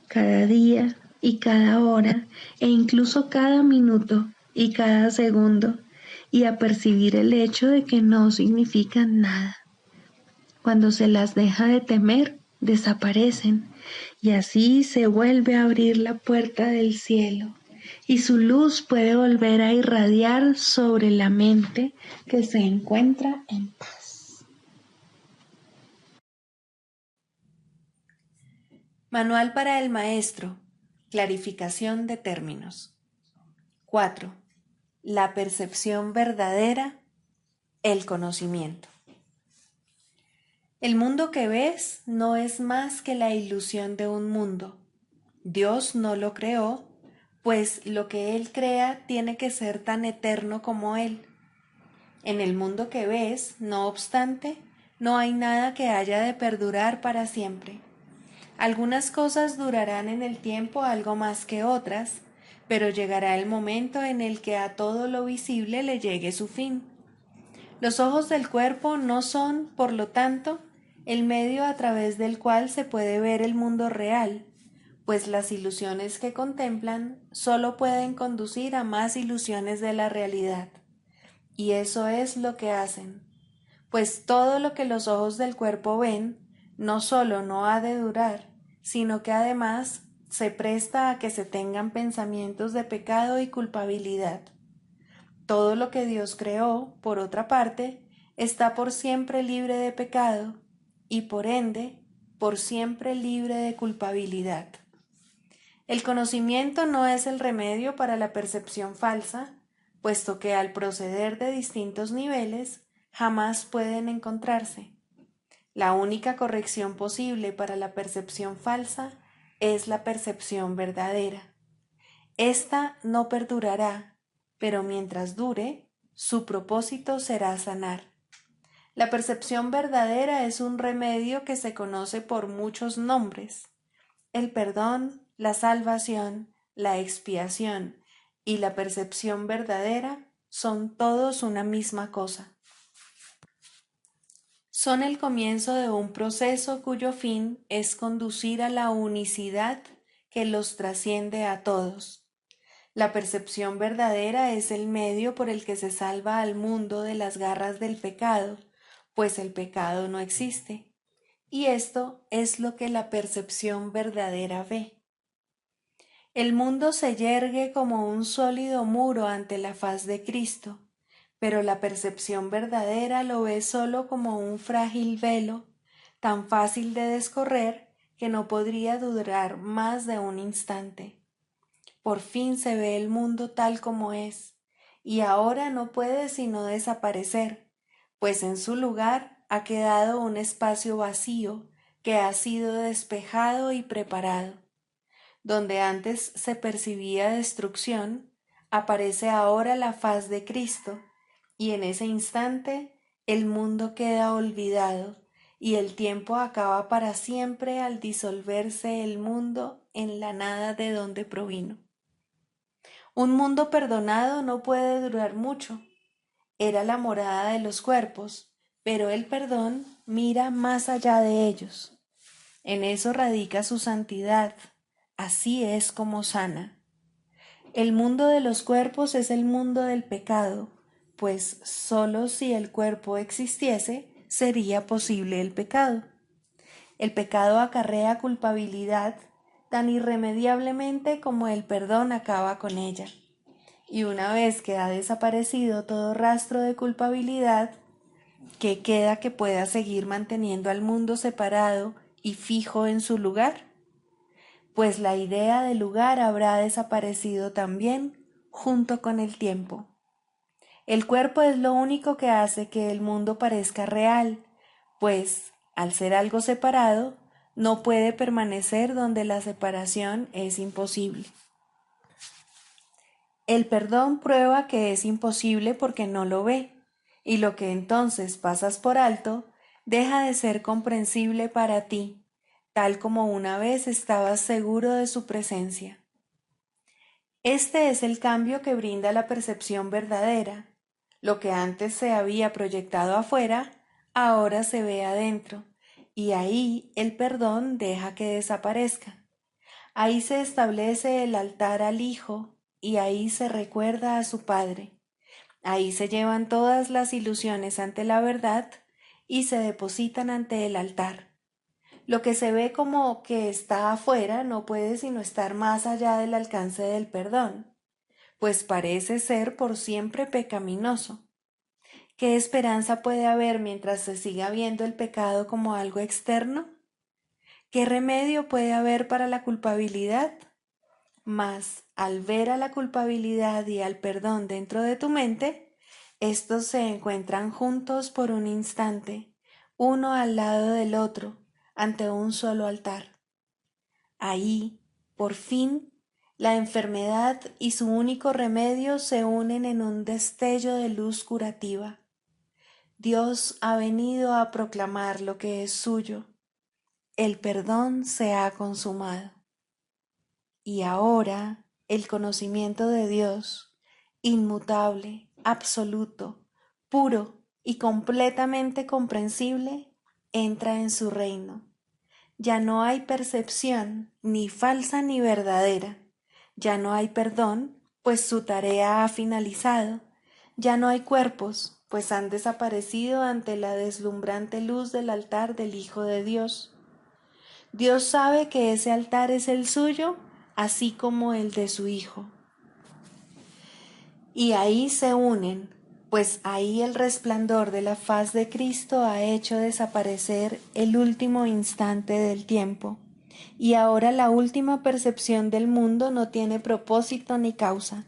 S1: cada día y cada hora, e incluso cada minuto y cada segundo, y a percibir el hecho de que no significan nada. Cuando se las deja de temer, desaparecen, y así se vuelve a abrir la puerta del cielo, y su luz puede volver a irradiar sobre la mente que se encuentra en paz.
S2: Manual para el maestro. Clarificación de términos. 4. La percepción verdadera, el conocimiento. El mundo que ves no es más que la ilusión de un mundo. Dios no lo creó, pues lo que Él crea tiene que ser tan eterno como Él. En el mundo que ves, no obstante, no hay nada que haya de perdurar para siempre. Algunas cosas durarán en el tiempo algo más que otras, pero llegará el momento en el que a todo lo visible le llegue su fin. Los ojos del cuerpo no son, por lo tanto, el medio a través del cual se puede ver el mundo real, pues las ilusiones que contemplan solo pueden conducir a más ilusiones de la realidad. Y eso es lo que hacen, pues todo lo que los ojos del cuerpo ven no solo no ha de durar, sino que además se presta a que se tengan pensamientos de pecado y culpabilidad. Todo lo que Dios creó, por otra parte, está por siempre libre de pecado y por ende, por siempre libre de culpabilidad. El conocimiento no es el remedio para la percepción falsa, puesto que al proceder de distintos niveles jamás pueden encontrarse. La única corrección posible para la percepción falsa es la percepción verdadera. Esta no perdurará, pero mientras dure, su propósito será sanar. La percepción verdadera es un remedio que se conoce por muchos nombres: el perdón, la salvación, la expiación y la percepción verdadera son todos una misma cosa. Son el comienzo de un proceso cuyo fin es conducir a la unicidad que los trasciende a todos. La percepción verdadera es el medio por el que se salva al mundo de las garras del pecado, pues el pecado no existe. Y esto es lo que la percepción verdadera ve. El mundo se yergue como un sólido muro ante la faz de Cristo, pero la percepción verdadera lo ve solo como un frágil velo, tan fácil de descorrer que no podría durar más de un instante. Por fin se ve el mundo tal como es, y ahora no puede sino desaparecer, pues en su lugar ha quedado un espacio vacío que ha sido despejado y preparado. Donde antes se percibía destrucción, aparece ahora la faz de Cristo, y en ese instante el mundo queda olvidado, y el tiempo acaba para siempre al disolverse el mundo en la nada de donde provino. Un mundo perdonado no puede durar mucho. Era la morada de los cuerpos, pero el perdón mira más allá de ellos. En eso radica su santidad. Así es como sana. El mundo de los cuerpos es el mundo del pecado, pues sólo si el cuerpo existiese sería posible el pecado. El pecado acarrea culpabilidad tan irremediablemente como el perdón acaba con ella. Y una vez que ha desaparecido todo rastro de culpabilidad, ¿qué queda que pueda seguir manteniendo al mundo separado y fijo en su lugar? Pues la idea de lugar habrá desaparecido también junto con el tiempo. El cuerpo es lo único que hace que el mundo parezca real, pues, al ser algo separado, no puede permanecer donde la separación es imposible. El perdón prueba que es imposible porque no lo ve, y lo que entonces pasas por alto deja de ser comprensible para ti, tal como una vez estabas seguro de su presencia. Este es el cambio que brinda la percepción verdadera. Lo que antes se había proyectado afuera, ahora se ve adentro, y ahí el perdón deja que desaparezca. Ahí se establece el altar al Hijo, y ahí se recuerda a su Padre. Ahí se llevan todas las ilusiones ante la verdad y se depositan ante el altar. Lo que se ve como que está afuera no puede sino estar más allá del alcance del perdón, pues parece ser por siempre pecaminoso. ¿Qué esperanza puede haber mientras se siga viendo el pecado como algo externo? ¿Qué remedio puede haber para la culpabilidad? Mas, al ver a la culpabilidad y al perdón dentro de tu mente, estos se encuentran juntos por un instante, uno al lado del otro, ante un solo altar. Ahí, por fin, la enfermedad y su único remedio se unen en un destello de luz curativa. Dios ha venido a proclamar lo que es suyo. El perdón se ha consumado. Y ahora el conocimiento de Dios, inmutable, absoluto, puro y completamente comprensible, entra en su reino. Ya no hay percepción, ni falsa ni verdadera. Ya no hay perdón, pues su tarea ha finalizado. Ya no hay cuerpos, pues han desaparecido ante la deslumbrante luz del altar del Hijo de Dios. Dios sabe que ese altar es el suyo, así como el de su Hijo. Y ahí se unen, pues ahí el resplandor de la faz de Cristo ha hecho desaparecer el último instante del tiempo, y ahora la última percepción del mundo no tiene propósito ni causa,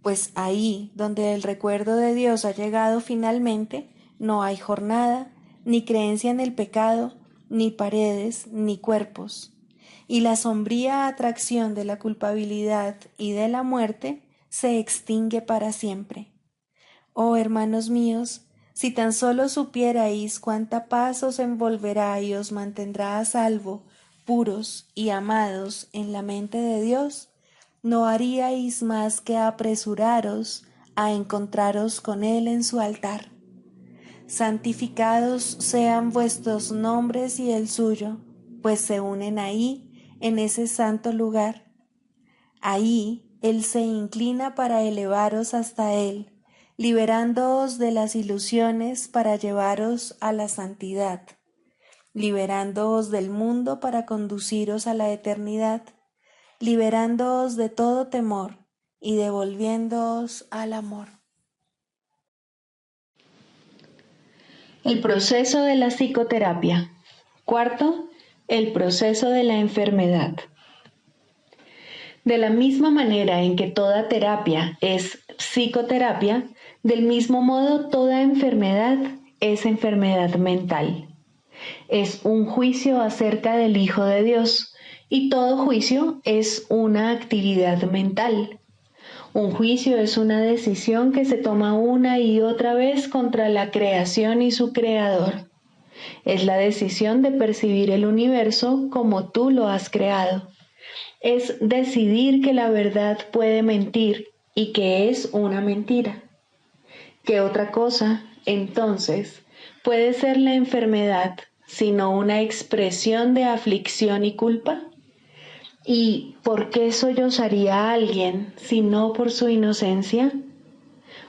S2: pues ahí donde el recuerdo de Dios ha llegado finalmente, no hay jornada, ni creencia en el pecado, ni paredes, ni cuerpos. Y la sombría atracción de la culpabilidad y de la muerte se extingue para siempre. Oh hermanos míos, si tan solo supierais cuánta paz os envolverá y os mantendrá a salvo, puros y amados en la mente de Dios, no haríais más que apresuraros a encontraros con Él en su altar. Santificados sean vuestros nombres y el suyo, pues se unen ahí, en ese santo lugar. Ahí Él se inclina para elevaros hasta Él, liberándoos de las ilusiones para llevaros a la santidad, liberándoos del mundo para conduciros a la eternidad, liberándoos de todo temor y devolviéndoos al amor.
S1: El proceso de la psicoterapia. Cuarto, el proceso de la enfermedad. De la misma manera en que toda terapia es psicoterapia, del mismo modo toda enfermedad es enfermedad mental. Es un juicio acerca del Hijo de Dios, y todo juicio es una actividad mental. Un juicio es una decisión que se toma una y otra vez contra la creación y su creador. Es la decisión de percibir el universo como tú lo has creado. Es decidir que la verdad puede mentir y que es una mentira. ¿Qué otra cosa, entonces, puede ser la enfermedad sino una expresión de aflicción y culpa? ¿Y por qué sollozaría a alguien si no por su inocencia?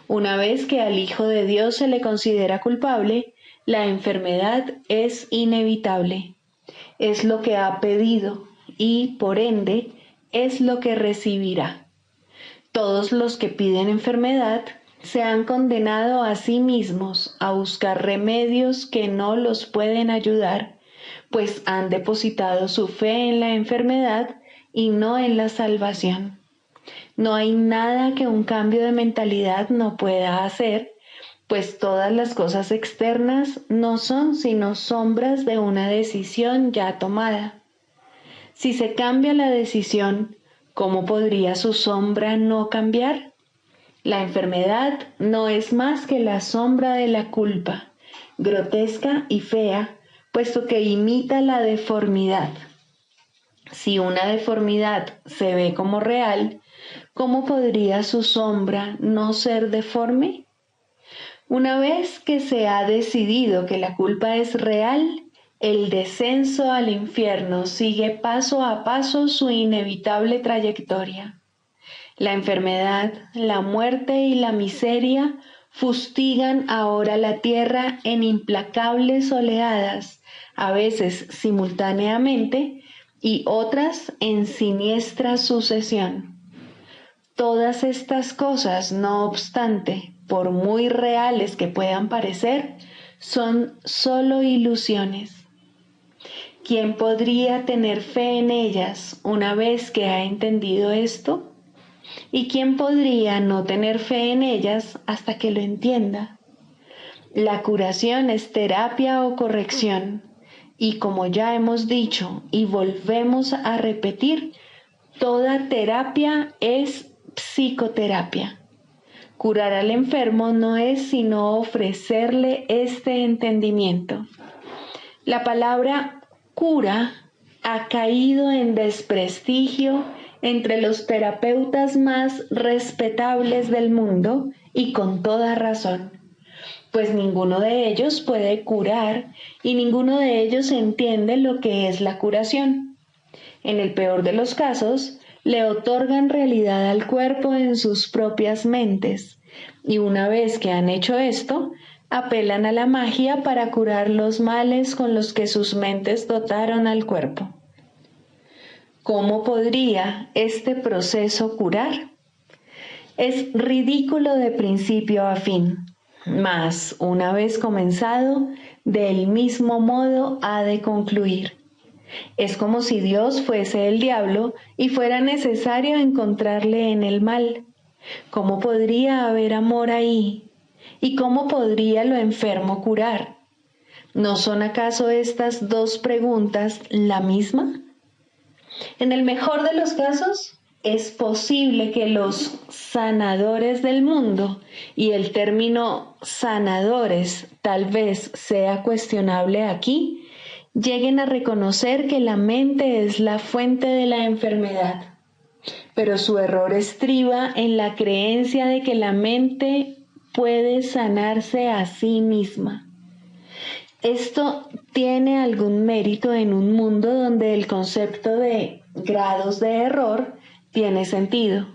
S1: Una vez que al Hijo de Dios se le considera culpable, la enfermedad es inevitable. Es lo que ha pedido y, por ende, es lo que recibirá. Todos los que piden enfermedad se han condenado a sí mismos a buscar remedios que no los pueden ayudar, pues han depositado su fe en la enfermedad y no en la salvación. No hay nada que un cambio de mentalidad no pueda hacer, pues todas las cosas externas no son sino sombras de una decisión ya tomada. Si se cambia la decisión, ¿cómo podría su sombra no cambiar? La enfermedad no es más que la sombra de la culpa, grotesca y fea, puesto que imita la deformidad. Si una deformidad se ve como real, ¿cómo podría su sombra no ser deforme? Una vez que se ha decidido que la culpa es real, el descenso al infierno sigue paso a paso su inevitable trayectoria. La enfermedad, la muerte y la miseria fustigan ahora la tierra en implacables oleadas, a veces simultáneamente y otras en siniestra sucesión. Todas estas cosas, no obstante, por muy reales que puedan parecer, son solo ilusiones. ¿Quién podría tener fe en ellas una vez que ha entendido esto? ¿Y quién podría no tener fe en ellas hasta que lo entienda? La curación es terapia o corrección, y como ya hemos dicho y volvemos a repetir, toda terapia es psicoterapia. Curar al enfermo no es sino ofrecerle este entendimiento. La palabra cura ha caído en desprestigio entre los terapeutas más respetables del mundo y con toda razón, pues ninguno de ellos puede curar y ninguno de ellos entiende lo que es la curación. En el peor de los casos, le otorgan realidad al cuerpo en sus propias mentes, y una vez que han hecho esto, apelan a la magia para curar los males con los que sus mentes dotaron al cuerpo. ¿Cómo podría este proceso curar? Es ridículo de principio a fin, mas una vez comenzado, del mismo modo ha de concluir. Es como si Dios fuese el diablo y fuera necesario encontrarle en el mal. ¿Cómo podría haber amor ahí? ¿Y cómo podría lo enfermo curar? ¿No son acaso estas dos preguntas la misma? En el mejor de los casos, es posible que los sanadores del mundo, y el término sanadores tal vez sea cuestionable aquí, lleguen a reconocer que la mente es la fuente de la enfermedad. pero su error estriba en la creencia de que la mente puede sanarse a sí misma. Esto tiene algún mérito en un mundo donde el concepto de grados de error tiene sentido.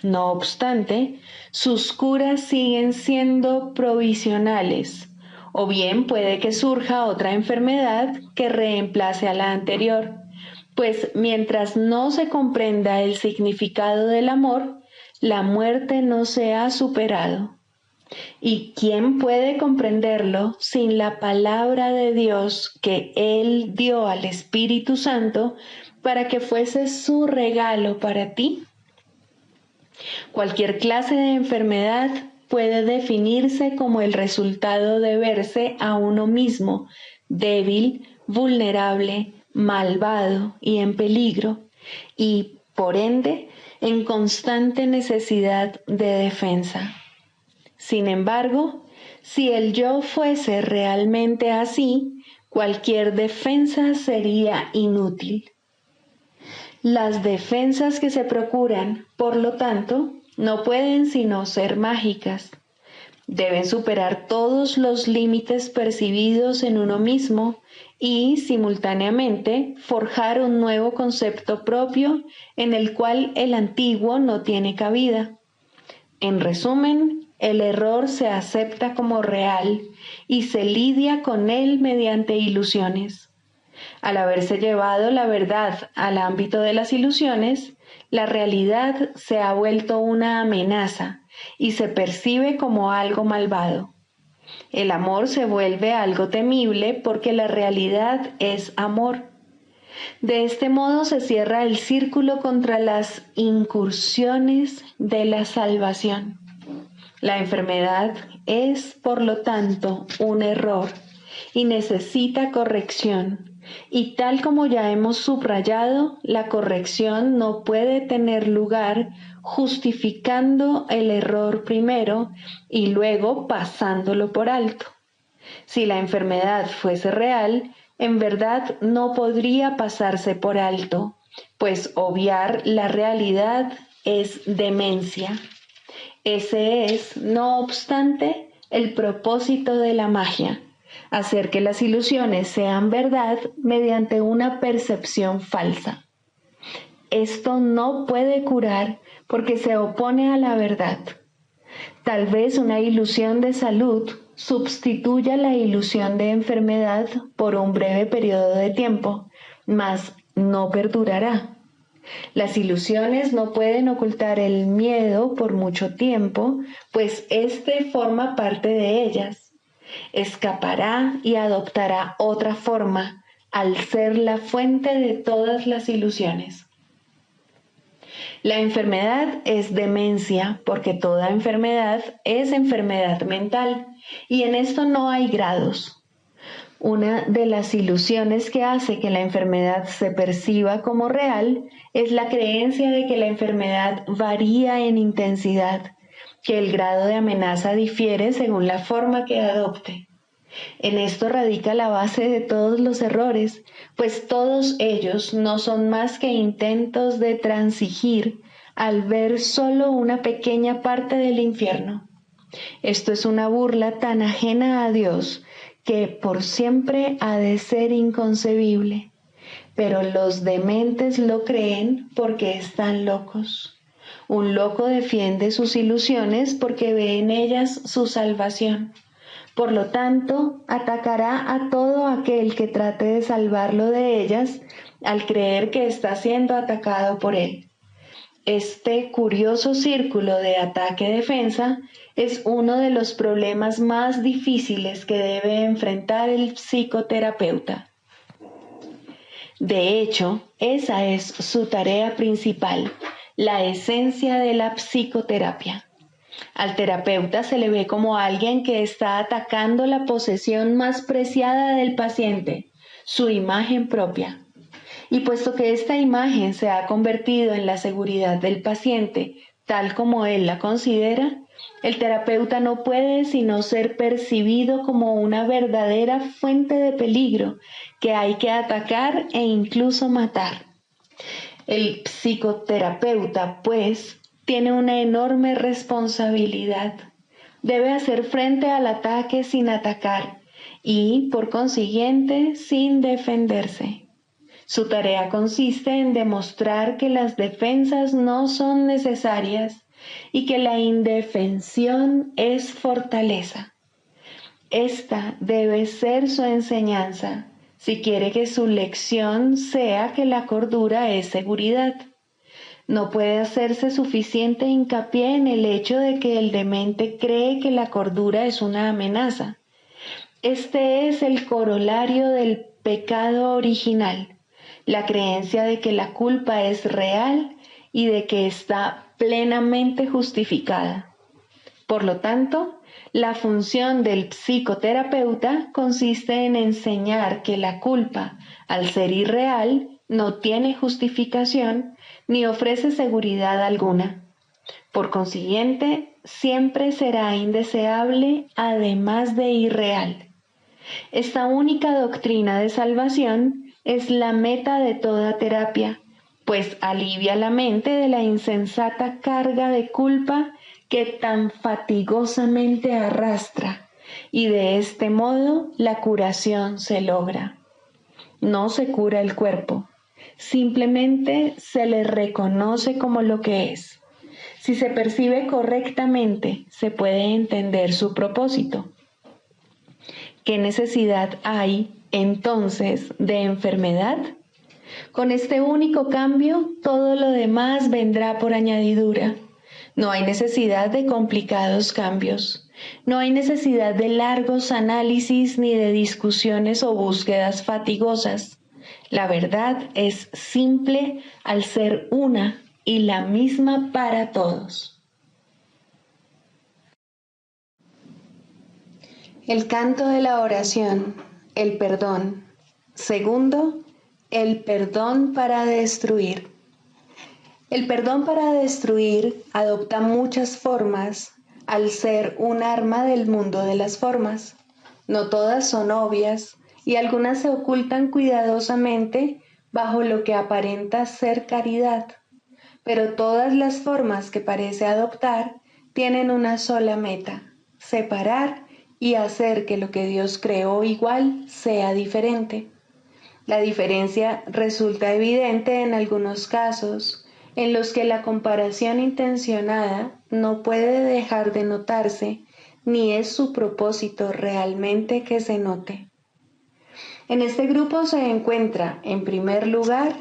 S1: No obstante, sus curas siguen siendo provisionales, o bien puede que surja otra enfermedad que reemplace a la anterior, pues mientras no se comprenda el significado del amor, la muerte no se ha superado. ¿Y quién puede comprenderlo sin la palabra de Dios que Él dio al Espíritu Santo para que fuese su regalo para ti? Cualquier clase de enfermedad puede definirse como el resultado de verse a uno mismo débil, vulnerable, malvado y en peligro, y por ende en constante necesidad de defensa. Sin embargo, si el yo fuese realmente así, cualquier defensa sería inútil. Las defensas que se procuran, por lo tanto, no pueden sino ser mágicas. Deben superar todos los límites percibidos en uno mismo y, simultáneamente, forjar un nuevo concepto propio en el cual el antiguo no tiene cabida. En resumen, el error se acepta como real y se lidia con él mediante ilusiones. Al haberse llevado la verdad al ámbito de las ilusiones, la realidad se ha vuelto una amenaza y se percibe como algo malvado. El amor se vuelve algo temible porque la realidad es amor. De este modo se cierra el círculo contra las incursiones de la salvación. La enfermedad es, por lo tanto, un error y necesita corrección. Y tal como ya hemos subrayado, la corrección no puede tener lugar justificando el error primero y luego pasándolo por alto. Si la enfermedad fuese real, en verdad no podría pasarse por alto, pues obviar la realidad es demencia. Ese es, no obstante, el propósito de la magia, hacer que las ilusiones sean verdad mediante una percepción falsa. Esto no puede curar porque se opone a la verdad. Tal vez una ilusión de salud sustituya la ilusión de enfermedad por un breve periodo de tiempo, mas no perdurará. Las ilusiones no pueden ocultar el miedo por mucho tiempo, pues éste forma parte de ellas. Escapará y adoptará otra forma al ser la fuente de todas las ilusiones. La enfermedad es demencia porque toda enfermedad es enfermedad mental y en esto no hay grados. Una de las ilusiones que hace que la enfermedad se perciba como real es la creencia de que la enfermedad varía en intensidad, que el grado de amenaza difiere según la forma que adopte. En esto radica la base de todos los errores, pues todos ellos no son más que intentos de transigir al ver solo una pequeña parte del infierno. Esto es una burla tan ajena a Dios que por siempre ha de ser inconcebible, pero los dementes lo creen porque están locos. Un loco defiende sus ilusiones porque ve en ellas su salvación. Por lo tanto, atacará a todo aquel que trate de salvarlo de ellas al creer que está siendo atacado por él. Este curioso círculo de ataque-defensa es uno de los problemas más difíciles que debe enfrentar el psicoterapeuta. De hecho, esa es su tarea principal, la esencia de la psicoterapia. Al terapeuta se le ve como alguien que está atacando la posesión más preciada del paciente, su imagen propia. Y puesto que esta imagen se ha convertido en la seguridad del paciente, tal como él la considera, el terapeuta no puede sino ser percibido como una verdadera fuente de peligro que hay que atacar e incluso matar. El psicoterapeuta, pues, tiene una enorme responsabilidad. Debe hacer frente al ataque sin atacar y, por consiguiente, sin defenderse. Su tarea consiste en demostrar que las defensas no son necesarias y que la indefensión es fortaleza. Esta debe ser su enseñanza si quiere que su lección sea que la cordura es seguridad. No puede hacerse suficiente hincapié en el hecho de que el demente cree que la cordura es una amenaza. Este es el corolario del pecado original, la creencia de que la culpa es real y de que está plenamente justificada. Por lo tanto, la función del psicoterapeuta consiste en enseñar que la culpa, al ser irreal, no tiene justificación ni ofrece seguridad alguna. Por consiguiente, siempre será indeseable, además de irreal. Esta única doctrina de salvación es la meta de toda terapia, pues alivia la mente de la insensata carga de culpa que tan fatigosamente arrastra, y de este modo la curación se logra. No se cura el cuerpo, simplemente se le reconoce como lo que es. Si se percibe correctamente, se puede entender su propósito. ¿Qué necesidad hay, entonces, de enfermedad? Con este único cambio, todo lo demás vendrá por añadidura. No hay necesidad de complicados cambios. No hay necesidad de largos análisis ni de discusiones o búsquedas fatigosas. La verdad es simple al ser una y la misma para todos. El canto de la oración, el perdón. Segundo, el perdón para destruir. El perdón para destruir adopta muchas formas al ser un arma del mundo de las formas. No todas son obvias y algunas se ocultan cuidadosamente bajo lo que aparenta ser caridad, pero todas las formas que parece adoptar tienen una sola meta: separar y hacer que lo que Dios creó igual sea diferente. La diferencia resulta evidente en algunos casos en los que la comparación intencionada no puede dejar de notarse, ni es su propósito realmente que se note. En este grupo se encuentra, en primer lugar,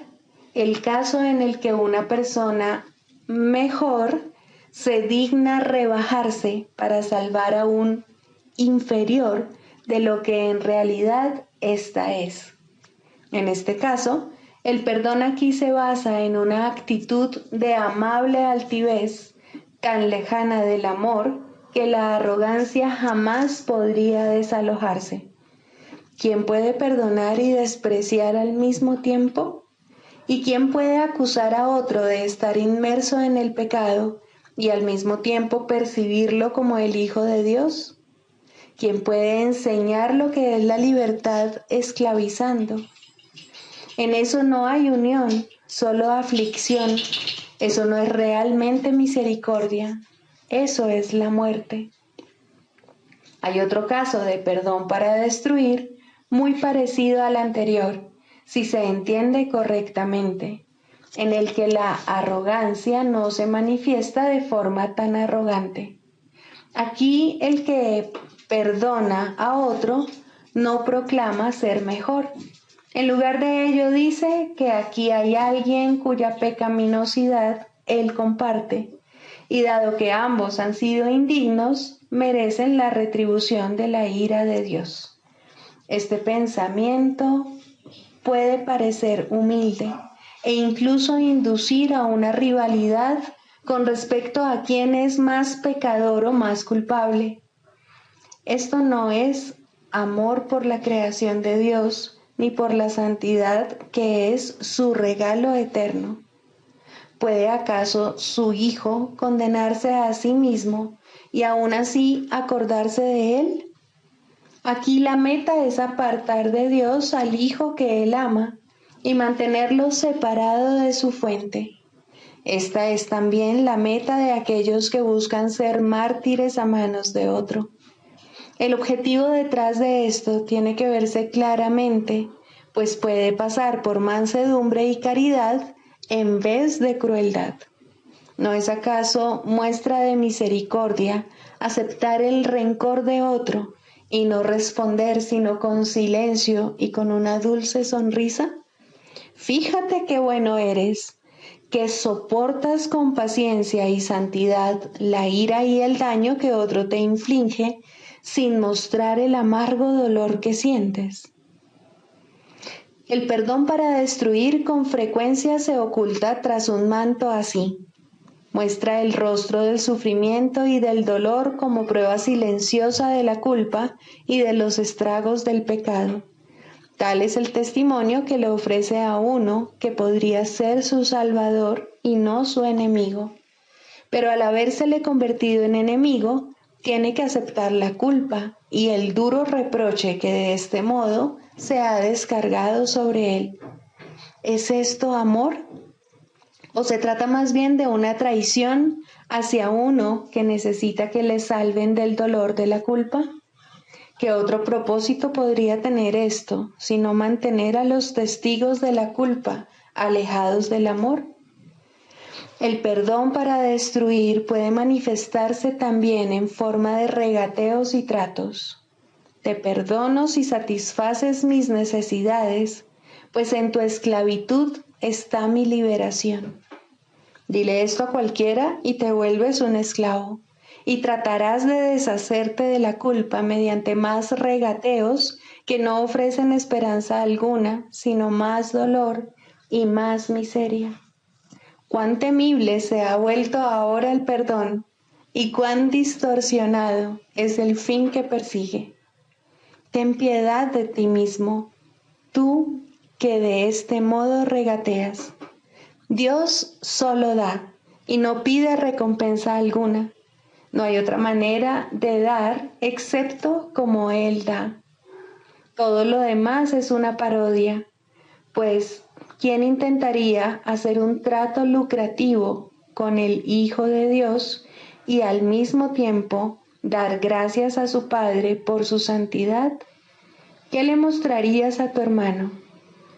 S1: el caso en el que una persona mejor se digna rebajarse para salvar a un inferior de lo que en realidad ésta es. En este caso, el perdón aquí se basa en una actitud de amable altivez, tan lejana del amor que la arrogancia jamás podría desalojarse. ¿Quién puede perdonar y despreciar al mismo tiempo? ¿Y quién puede acusar a otro de estar inmerso en el pecado y al mismo tiempo percibirlo como el Hijo de Dios? ¿Quién puede enseñar lo que es la libertad esclavizando? En eso no hay unión, solo aflicción. Eso no es realmente misericordia, eso es la muerte. Hay otro caso de perdón para destruir, muy parecido al anterior, si se entiende correctamente, en el que la arrogancia no se manifiesta de forma tan arrogante. Aquí el que perdona a otro no proclama ser mejor. En lugar de ello dice que aquí hay alguien cuya pecaminosidad él comparte, y dado que ambos han sido indignos, merecen la retribución de la ira de Dios. Este pensamiento puede parecer humilde e incluso inducir a una rivalidad con respecto a quién es más pecador o más culpable. Esto no es amor por la creación de Dios, ni por la santidad que es su regalo eterno. ¿Puede acaso su Hijo condenarse a sí mismo y aún así acordarse de él? Aquí la meta es apartar de Dios al Hijo que él ama y mantenerlo separado de su fuente. Esta es también la meta de aquellos que buscan ser mártires a manos de otro. El objetivo detrás de esto tiene que verse claramente, pues puede pasar por mansedumbre y caridad en vez de crueldad. ¿No es acaso muestra de misericordia aceptar el rencor de otro y no responder sino con silencio y con una dulce sonrisa? Fíjate qué bueno eres, que soportas con paciencia y santidad la ira y el daño que otro te inflige sin mostrar el amargo dolor que sientes. El perdón para destruir con frecuencia se oculta tras un manto así. Muestra el rostro del sufrimiento y del dolor como prueba silenciosa de la culpa y de los estragos del pecado. Tal es el testimonio que le ofrece a uno que podría ser su salvador y no su enemigo. Pero al habérsele convertido en enemigo, tiene que aceptar la culpa y el duro reproche que de este modo se ha descargado sobre él. ¿Es esto amor? ¿O se trata más bien de una traición hacia uno que necesita que le salven del dolor de la culpa? ¿Qué otro propósito podría tener esto, sino mantener a los testigos de la culpa alejados del amor? El perdón para destruir puede manifestarse también en forma de regateos y tratos. Te perdono si satisfaces mis necesidades, pues en tu esclavitud está mi liberación. Dile esto a cualquiera y te vuelves un esclavo, y tratarás de deshacerte de la culpa mediante más regateos que no ofrecen esperanza alguna, sino más dolor y más miseria. Cuán temible se ha vuelto ahora el perdón y cuán distorsionado es el fin que persigue. Ten piedad de ti mismo, tú que de este modo regateas. Dios solo da y no pide recompensa alguna. No hay otra manera de dar excepto como Él da. Todo lo demás es una parodia, pues ¿quién intentaría hacer un trato lucrativo con el Hijo de Dios y al mismo tiempo dar gracias a su Padre por su santidad? ¿Qué le mostrarías a tu hermano?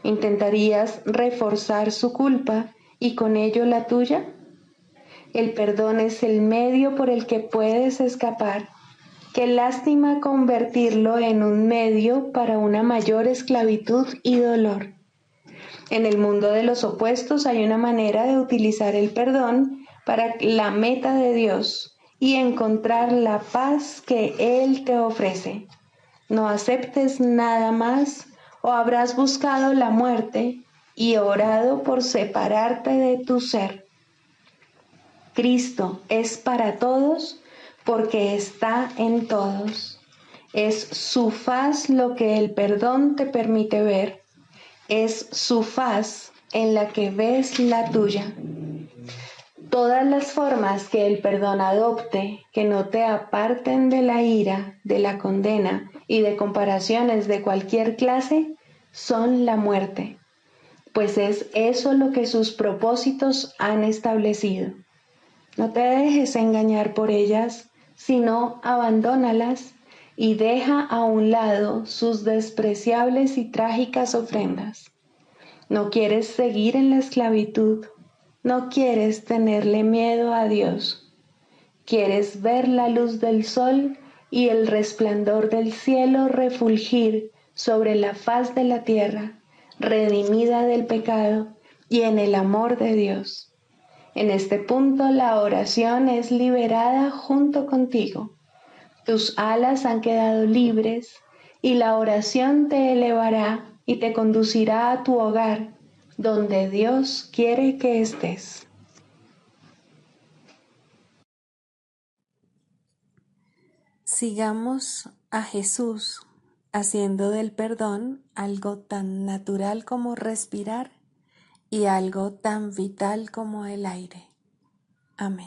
S1: ¿Intentarías reforzar su culpa y con ello la tuya? El perdón es el medio por el que puedes escapar. Qué lástima convertirlo en un medio para una mayor esclavitud y dolor. En el mundo de los opuestos hay una manera de utilizar el perdón para la meta de Dios y encontrar la paz que Él te ofrece. No aceptes nada más o habrás buscado la muerte y orado por separarte de tu ser. Cristo es para todos porque está en todos. Es su faz lo que el perdón te permite ver. Es su faz en la que ves la tuya. Todas las formas que el perdón adopte, que no te aparten de la ira, de la condena y de comparaciones de cualquier clase, son la muerte, pues es eso lo que sus propósitos han establecido. No te dejes engañar por ellas, sino abandónalas y deja a un lado sus despreciables y trágicas ofrendas. No quieres seguir en la esclavitud, no quieres tenerle miedo a Dios. Quieres ver la luz del sol y el resplandor del cielo refulgir sobre la faz de la tierra, redimida del pecado y en el amor de Dios. En este punto la oración es liberada junto contigo. Tus alas han quedado libres y la oración te elevará y te conducirá a tu hogar, donde Dios quiere que estés.
S2: Sigamos a Jesús haciendo del perdón algo tan natural como respirar y algo tan vital como el aire. Amén.